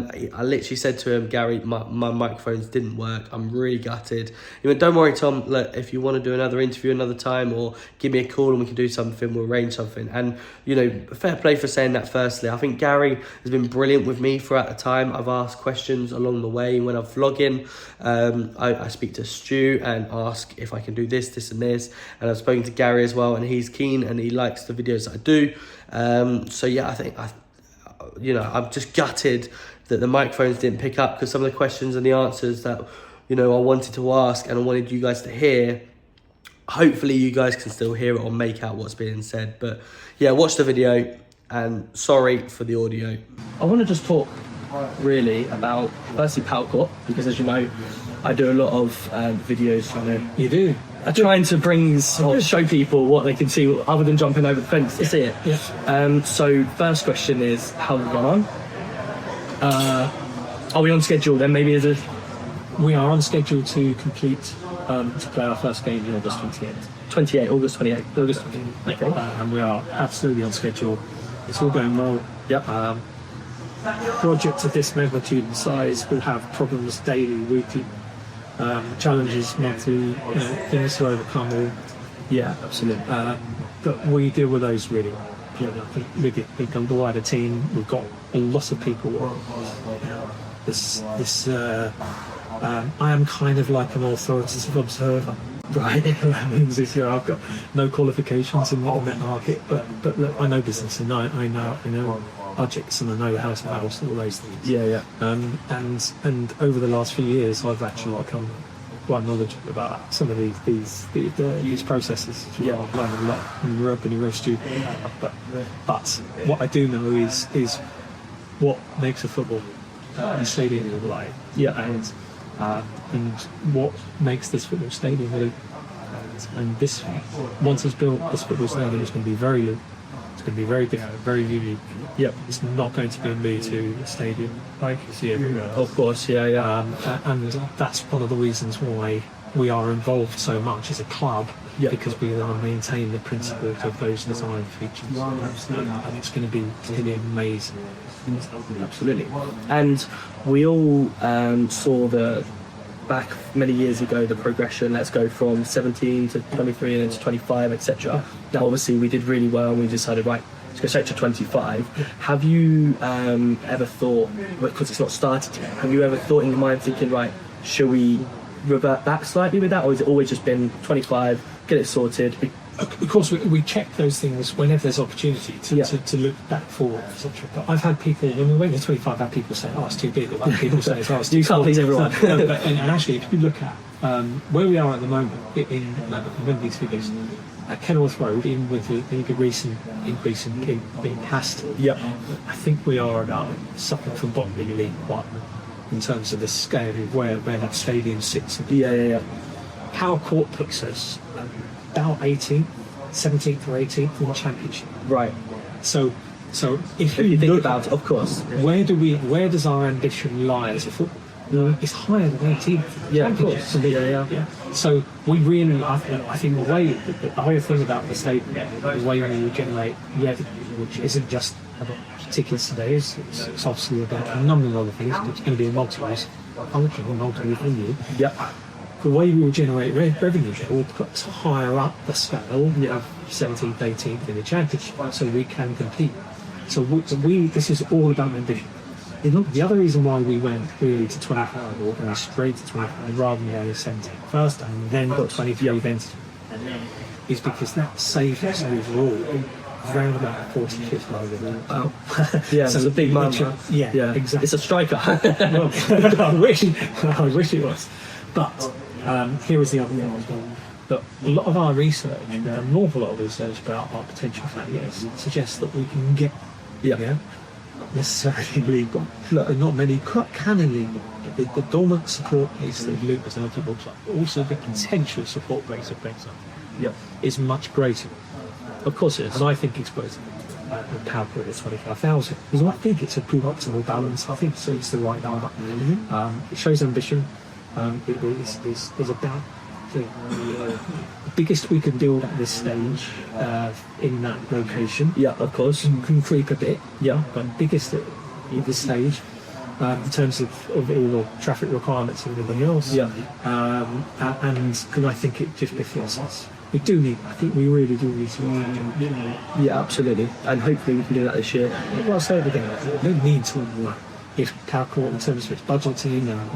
literally said to him, Gary, my microphones didn't work. I'm really gutted. He went, don't worry, Tom. Look, if you want to do another interview another time, or give me a call and we can do do something, we'll arrange something. And, you know, fair play for saying that firstly. I think Gary has been brilliant with me throughout the time. I've asked questions along the way when I'm vlogging. I speak to Stu and ask if I can do this and this. And I've spoken to Gary as well, and he's keen and he likes the videos that I do. So yeah, I think, I'm just gutted that the microphones didn't pick up, because some of the questions and the answers that, you know, I wanted to ask and I wanted you guys to hear, hopefully you guys can still hear it or make out what's being said. But yeah, watch the video, and sorry for the audio. I want to just talk really about, firstly, Pal Court, because as you know, I do a lot of videos. You do? I'm trying to show people what they can see other than jumping over the fence to see it. Yeah. So first question is, how's it going on? Are we on schedule then? Maybe is it? We are on schedule to complete to play our first game in August 28th. August 28th. August 28th. Okay. And we are absolutely on schedule. It's all going well. Yep. Projects of this magnitude and size will have problems daily, weekly, challenges monthly, things to overcome. Yeah, absolutely. But we deal with those really. I think with the wider team, we've got a lot of people. I am kind of like an authoritative observer, right? I've got no qualifications in that market, but look, I know business, and I know budgets, and I know house and all those things. Yeah. And over the last few years, I've actually become quite knowledgeable about some of these processes. Yeah, I've learned a lot from Europe and student. But what I do know is what makes a football stadium like. Yeah. And what makes this football stadium really. And this, once it's built, this football stadium is going to be very different, very unique. Yep. It's not going to be a Me Too stadium like you see everywhere. Of course, yeah. And that's one of the reasons why we are involved so much as a club, because we are maintaining the principles of those design features. And it's going to be amazing. Absolutely. And we all saw back many years ago the progression. Let's go from 17 to 23 and then to 25, etc. Now obviously we did really well, and we decided, right, let's go straight to 25. Have you ever thought, because it's not started yet, have you ever thought in your mind thinking, right, shall we revert back slightly with that, or has it always just been 25, get it sorted? Of course, we check those things whenever there's opportunity to look back forward, etc. But I've had people, when we went to 25, I've had people say, "Oh, it's too big." I've had people say, "Oh, it's too You can't please everyone." and actually, if you look at where we are at the moment in these figures, at Kenilworth Road, even with the recent increase in being cast, I think we are about something from bottom of the League One in terms of the scale of where that stadium sits. Yeah. Power Court puts us about 17th or 18th in the Championship. Right. So if you think look about it, of course, where does our ambition lie as a football? It's higher than 18th. Yeah, of course. Yeah. So we really, I think the way to think about the stadium, the way we regenerate revenue, which isn't just about tickets today, it's obviously about a number of other things. It's going to be a multi-use function, multi-venue. Yeah. The way we will generate revenue will put us higher up the scale of 17th, 18th in the Championship, so we can compete. So this is all about ambition. The other reason why we went really to 25 or straight to 25 rather than only 17 first and then got 23 events is because that saved us overall around about 45th million. Wow. Yeah, so it's a big man. Yeah, exactly. It's a striker. Well, I wish it was. But here is the other thing. That a lot of our research, an awful lot of research about our potential failures, suggests that we can get, not necessarily League One. Look, not many can in League One. The dormant support base that Luton as a football club, also the potential support base of Benson, is much greater. Of course it is. And I think it's both. Power Grid is 25,000. Because I think it's a good optimal balance. I think it's the right number. Mm-hmm. It shows ambition. It's about the biggest we can build at this stage in that location. Yeah, of course. Can creep a bit. Yeah, but biggest at this stage in terms of all the traffic requirements and everything else. Yeah. And I think it just befits us. we do need. I think we really do need to. Yeah, absolutely. And hopefully we can do that this year. Well, I'll say it again. We don't need to. If Power Court, in terms of its budgeting and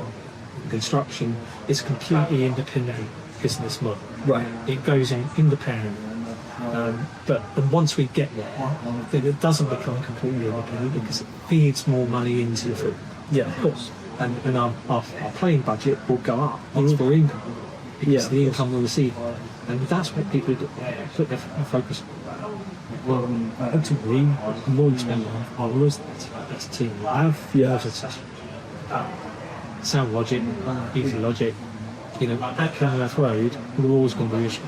construction, is a completely independent business model. Right. It goes in independent. But once we get there, then it doesn't become completely independent because it feeds more money into the football. Yeah, of course. And our playing budget will go up once for income because the income will receive. And that's what people put their focus on. Well, ultimately, the more you spend on us, that's a team we have. Yeah. Sound logic, easy logic. At Kenilworth Road, we're always going to be issue.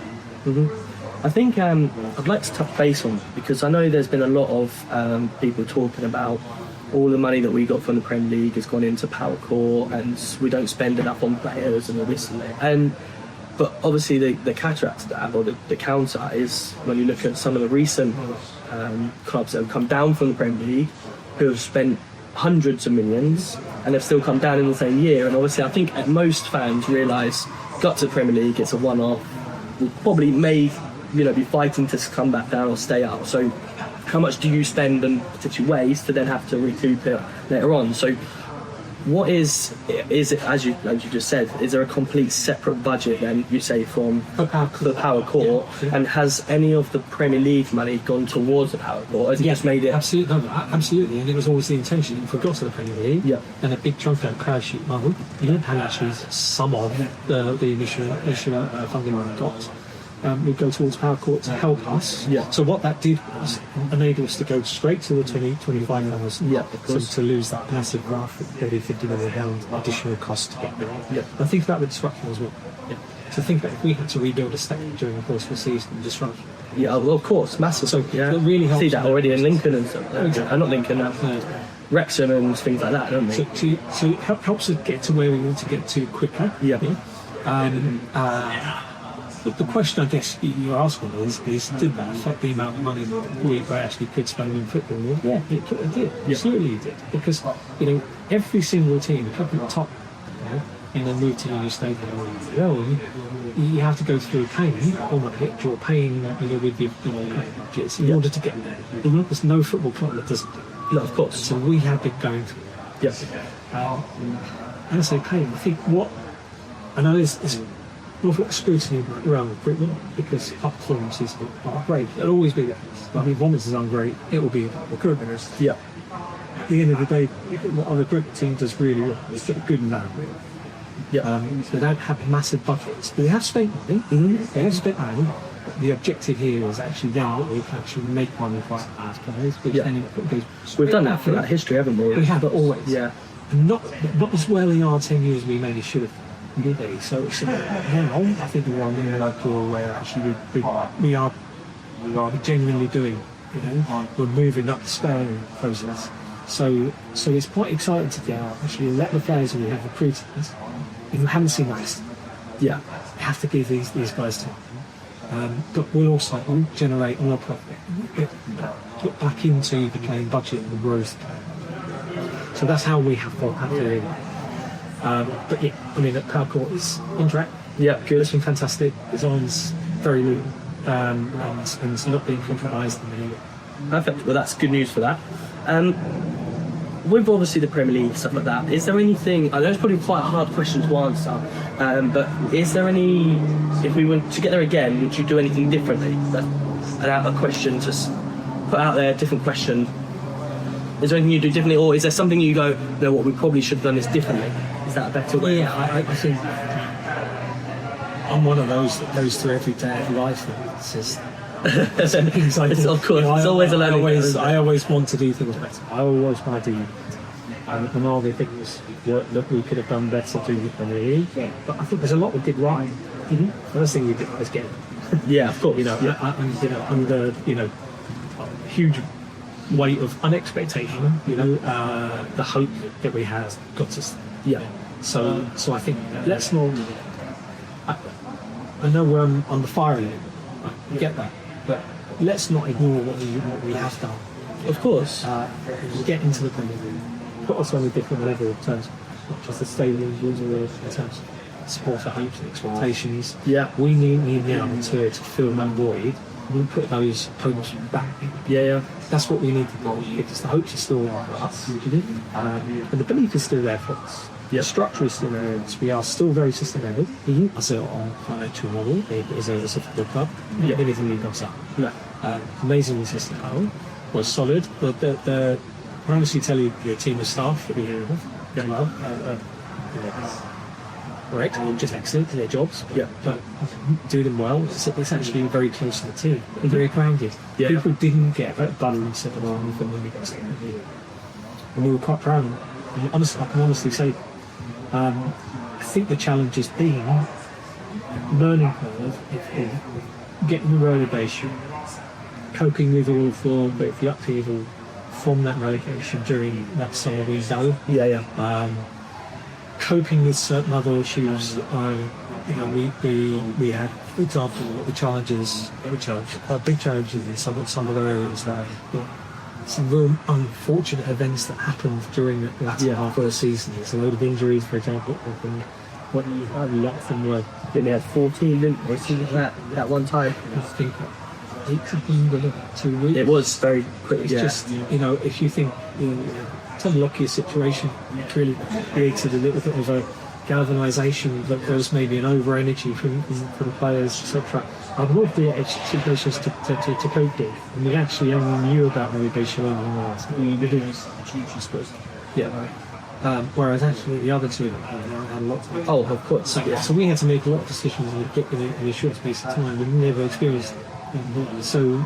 I think I'd like to touch base on, because I know there's been a lot of people talking about all the money that we got from the Premier League has gone into Power Court and we don't spend enough on players and all this and that. But obviously the cataract to that, or the counter, is when you look at some of the recent clubs that have come down from the Premier League who have spent hundreds of millions and have still come down in the same year. And obviously I think most fans realise, got to the Premier League, it's a one-off, we'll probably may be fighting to come back down or stay up. So how much do you spend and potentially waste to then have to recoup it later on? So what is it, as you just said, is there a complete separate budget then, you say, from the Power Court? Yeah. And has any of the Premier League money gone towards the Power Court? Has it just made it... Absolutely, and it was always the intention. If we got to the Premier League, and a big chunk of parachute money, and actually some of the initial funding we got, would go towards Power Court to help us. Yeah. So what that did was enable us to go straight to the 25,000. Yeah, of course. To lose that massive £50 million additional cost to get there. Yeah. And think about the disruption as well. Yeah. So think that if we had to rebuild a stadium during the course of the season, disruption. Yeah, well, of course, massive. So yeah. it really helps. See that already in Lincoln and stuff. Exactly. Not Lincoln, Wrexham and things like that, don't they? So it helps us get to where we want to get to quicker. Yeah. The question I guess you're asking is did that affect the amount of money that we actually could spend in football? Yeah, it did. Absolutely it did. Because, every single team, every top, and then move to the new stadium, you have to go through pain on the pitch or pain with your budgets in order to get there. There's no football club that doesn't. No, of course. So we have been going through. Yes. And I say pain. I think I know there's awful scrutiny around recruitment because performances are great. It'll always be that. If performances aren't great, it will be recruitment. Yeah. At the end of the day, what our recruitment team does really well is get good and bad. Yeah. They don't have massive budgets, but they have spent money. They have spent money. The objective here is actually then that we can actually make money for our players. We've done that throughout history, haven't we? We have, but always. Yeah. And not as well in our 10 years we maybe should have. So now I think we're on the local where actually we are genuinely doing. We're moving up the scaling process. So it's quite exciting to get out. Actually, let the players who we have recruited, who haven't seen us, we have to give these guys time. But we'll also generate more profit, put back into the playing budget and the growth. So that's how we have to do it. But at Power Court it's interact. Yeah, good. It's been fantastic. Design's very new, and it's not being compromised in any way. Perfect. Well, that's good news for that. With obviously the Premier League, stuff like that, is there anything, I know it's probably quite a hard question to answer, but is there any, if we were to get there again, would you do anything differently? A question, just put out there, different question. Is there anything you do differently, or is there something you go, no, what we probably should have done this differently? Is that a better way? Yeah, I think I'm one of those that goes through every day of life and it's just things I do. Of course, it's always a learning curve. I always want to do things better. I always want to do better. And all the things that we could have done better to do than we. But I think there's a lot we did right. The first thing we did was get yeah, of course. Under huge weight of unexpectation, the hope that we had got us. Yeah. So I think let's not. I know we're on the firing line. I get that, but let's not ignore what we have done. Of course. Get into the Premier League, put us on a different level in terms, not just the stadiums, in terms. support our hopes and expectations. Yeah. We need now to fill that void. We put those hopes back. Yeah. That's what we need to do, because the hopes are still there for us, and the belief is still there for us. Yeah. The structure is still there. We are still very systematic as a financial model, as a football club. Yeah. Anything we got up. Yeah. Amazingly systematic. Was solid. But I honestly tell you, the team of staff that we have going well. Correct, just excellent in their jobs, but do them well. It's actually very close to the team, very grounded. Yeah. People didn't get that balance at all when we got started, and we were quite proud. And honestly, I can honestly say, I think the challenge has been learning curve of getting the relegation, coping with all of the upheaval from that relegation during that summer window. Coping with certain other issues. We had, for example, big challenges in some of the areas there. Some real unfortunate events that happened during the latter half of the season. There's a load of injuries, for example. A lot of them were. I think they had 14, didn't they? Something like that at one time. I think it could be 2 weeks. It was very quick. It's just, if you think, it's a luckier situation, it really created a little bit of a galvanisation, that there was maybe an over-energy from the players, etc. I'd love the situations to cope with, and we actually only knew about relegation only last. We didn't, whereas actually the other two had a lot to do. Oh, of course. So we had to make a lot of decisions in a short space of time. We've never experienced it. So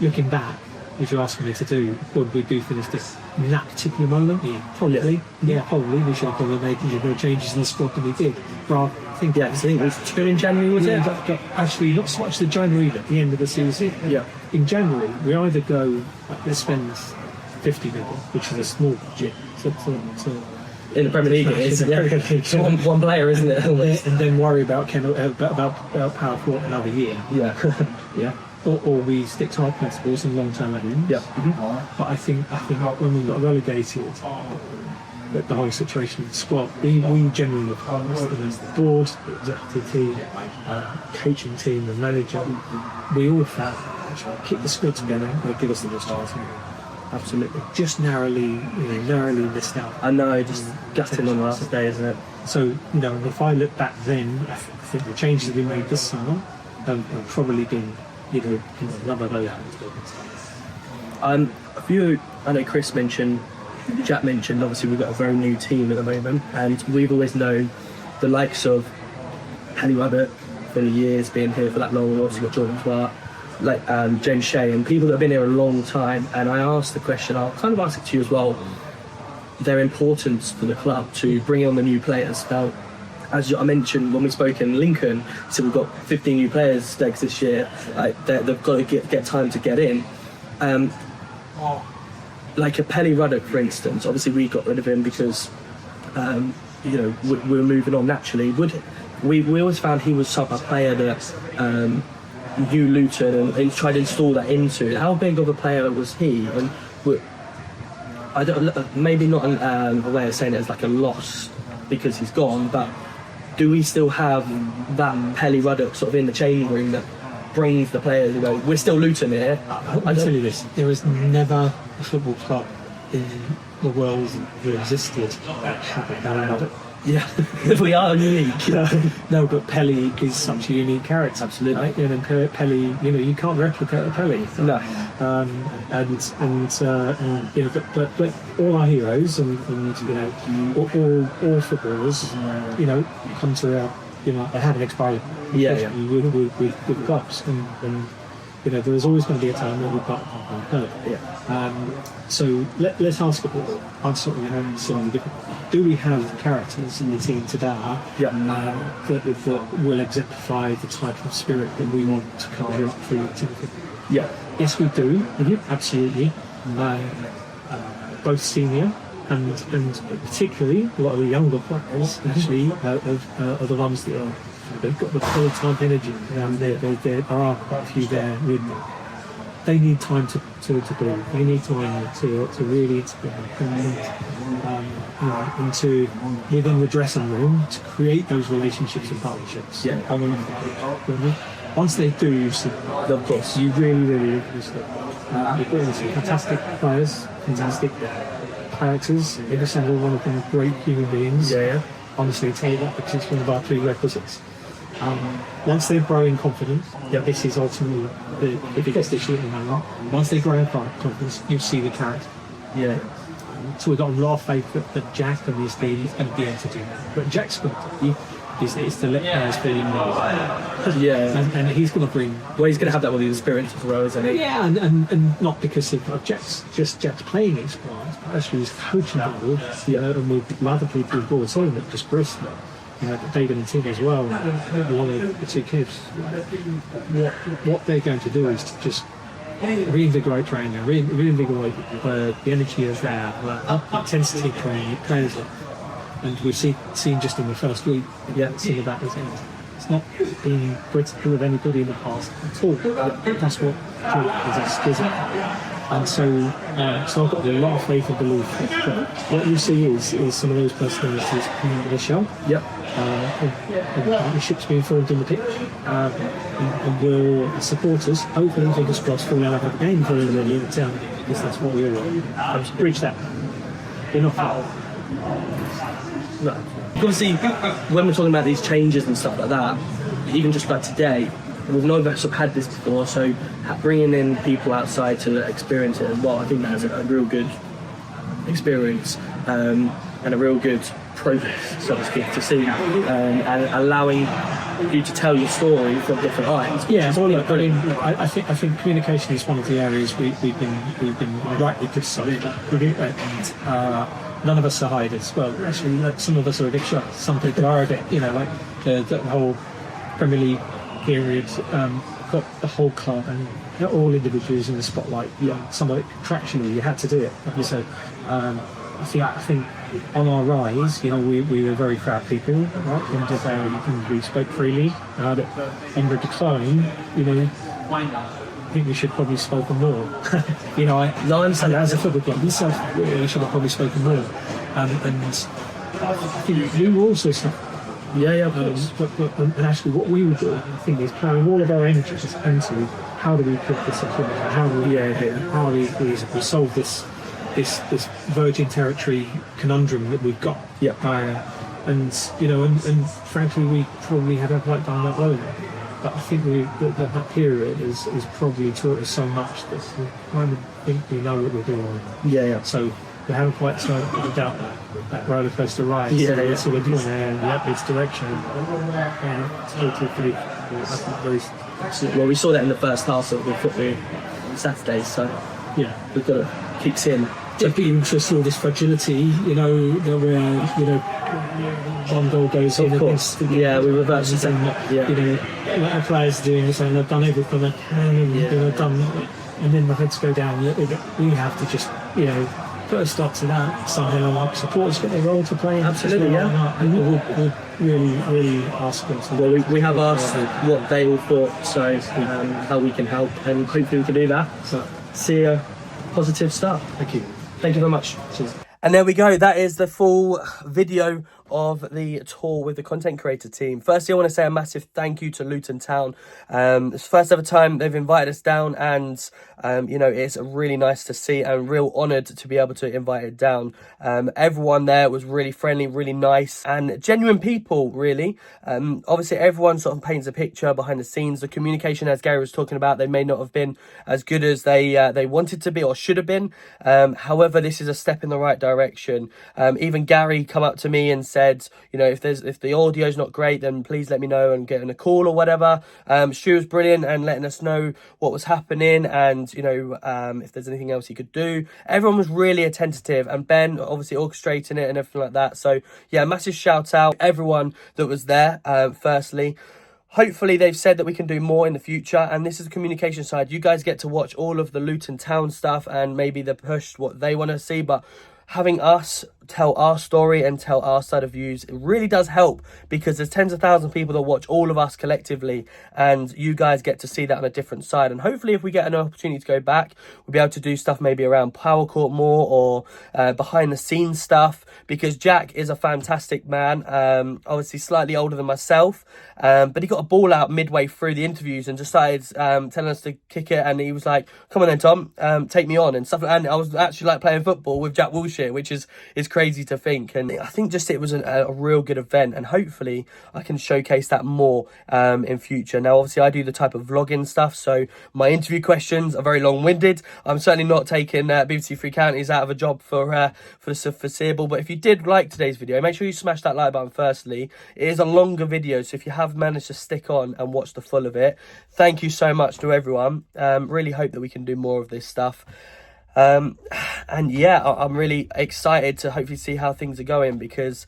looking back, if you're asking me to do, what we do finish this in that particular moment? Probably. Probably. We should have probably made more changes in the squad than we did. But I think it was 2 in January, was it? Actually, not so much the January, but the end of the season. Yeah. In January, we either go, let's spend 50 million, which is a small budget. In the Premier League, it is. It's one player, isn't it? And then worry about power for another year. Yeah. Or we stick to our principles and long-term aim. Yeah. But I think when we got relegated, the whole situation with the squad, we generally look at the board, the executive team, coaching team, the manager. We all felt keep the squad together and give us the best chance. Absolutely. Just narrowly missed out. I know, just gutting on the last day, isn't it? So, if I look back then, I think the changes we made this summer have probably been, another low. A few, I know Chris mentioned, Jack mentioned, obviously we've got a very new team at the moment, and we've always known the likes of Paddy Rabbit for the years, being here for that long. We've obviously got Jordan Clark, James Shea, and people that have been here a long time. And I asked the question, I'll kind of ask it to you as well, their importance to the club to bring on the new players. Now, as I mentioned when we spoke in Lincoln, so we've got 15 new players this year. They've got to get time to get in. Like a Pelly Ruddock, for instance. Obviously, we got rid of him because we're moving on naturally. We always found he was a player that knew Luton and tried to install that into it. How big of a player was he? And I don't, maybe not a way of saying it as like a loss because he's gone, but do we still have that Pelly Ruddock sort of in the change room that brings the players and go, we're still Luton here? I'll tell you this, there was never a football club in the world that existed that had a Pelly Ruddock. Yeah, we are unique. No, but Pelly is such a unique character. Absolutely. Right? And Pelly, you can't replicate a Pelly. No. But all our heroes and all footballers, come to our, they have an expiry. With clubs, and there was always going to be a time when we got hurt. So let's ask something different. Do we have characters in the team today that will exemplify the type of spirit that we want to come here through activity? Yeah. Yes, we do. Absolutely. Both senior and particularly a lot of the younger players actually are the ones that they've got the full-time energy. There are quite a few there with them. They need time to breathe. They need time to really integrate. into within the dressing room to create those relationships and partnerships. Yeah. Once they do, you see, Of course. you really use them. You've got some fantastic players, fantastic characters. Every single one of them are great human beings. Yeah. Honestly, I tell you that because it's one of our prerequisites. Once they grow in confidence, this is ultimately the biggest issue at the moment. Once they grow in confidence, you see the character. Yeah. So we've got a lot of faith that Jack and his team is going to be able to do that. But Jack's going to is to let players feel in and he's going to bring. Well, he's going to have that with his experience as well, isn't he? Yeah, and not because of Jack's playing experience, but actually his coaching level, and with other people who've brought in, not just Chris, but David and Tim as well, one of the two kids. What they're going to do is to just reinvigorate training, reinvigorate the energy of our intensity training players. And we've seen just in the first week, seen that as well. It's not being critical of anybody in the past at all. That's what is. And so I've got a lot of faith and belief that what you see is some of those personalities coming into the show. Yep. And partnerships being formed in the pitch. And we'll supporters, hopefully, fingers crossed, fall out of the game for the Luton Town, because that's what we all want. Reach that. Enough. No. Obviously, when we're talking about these changes and stuff like that, even just like today, we've none of us have had this before, so bringing in people outside to experience it as well, I think that is a real good experience and a real good progress, so to speak, to see, and allowing you to tell your story from different eyes. Yeah, well, look, I mean, I think communication is one of the areas we've been rightly criticised, and none of us are hiders. Well, actually, some of us are a bit shy. Some people are a bit, like the whole Premier League period got the whole club and all individuals in the spotlight. Some of it contractually, you had to do it. So I think on our rise, we were very proud people, right? And we spoke freely. On the decline, I think we should probably spoken more. I understand that as a football club myself, we should have probably spoken more. And I think we were also stuff. Of course. But actually, what we would do, I think, is planning all of our energies into how do we put this up, how do we solve this virgin territory conundrum that we've got. And frankly, we probably haven't quite done that well. But I think that period is probably taught us so much that we kind of think we know what we're doing. So we haven't quite started to doubt that roller coaster ride. So we're doing its direction. Totally. Well, we saw that in the first half of the football on Saturday. So we've got to keep seeing. To be interested in this fragility, where one goal goes in against. We reverse the same. Our players doing this, and they've done everything they can, and done, and then the heads go down. We have to just, put a stop to that. Somehow, supporters get their role to play. Absolutely, And we'll really ask them. Well, we have asked what they all thought, so how we can help, and hopefully we can do that. So, see a positive start. Thank you. Thank you very much. Cheers. And there we go. That is the full video of the tour with the content creator team. Firstly, I want to say a massive thank you to Luton Town. It's the first ever time they've invited us down, and it's really nice to see and real honoured to be able to invite it down. Everyone there was really friendly, really nice, and genuine people, really. Obviously, everyone sort of paints a picture behind the scenes. The communication, as Gary was talking about, they may not have been as good as they wanted to be or should have been. However, this is a step in the right direction. Even Gary come up to me and said, if the audio's not great, then please let me know and get in a call or whatever. Stu was brilliant and letting us know what was happening, and if there's anything else he could do. Everyone was really attentive, and Ben obviously orchestrating it and everything like that. So massive shout out everyone that was there. Firstly, hopefully they've said that we can do more in the future, and this is the communication side. You guys get to watch all of the Luton Town stuff and maybe the push what they want to see, but having us tell our story and tell our side of views. It really does help, because there's tens of thousands of people that watch all of us collectively, and you guys get to see that on a different side. And hopefully if we get an opportunity to go back, we'll be able to do stuff maybe around Power Court more, or behind the scenes stuff, because Jack is a fantastic man, obviously slightly older than myself, but he got a ball out midway through the interviews and just started telling us to kick it, and he was like, come on then Tom, take me on and stuff. And I was actually like playing football with Jack Wilshere, which is crazy to think. And I think just it was a real good event, and hopefully I can showcase that more in future. Now obviously I do the type of vlogging stuff, so my interview questions are very long-winded. I'm certainly not taking BBC Three Counties out of a job for the foreseeable. But if you did like today's video, make sure you smash that like button firstly. It is a longer video, so if you have managed to stick on and watch the full of it, thank you so much to everyone. Really hope that we can do more of this stuff. And yeah, I'm really excited to hopefully see how things are going, because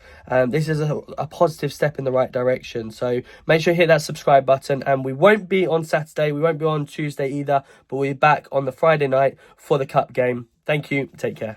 this is a positive step in the right direction. So make sure you hit that subscribe button, and we won't be on Saturday, we won't be on Tuesday either, but we'll be back on the Friday night for the cup game. Thank you, take care.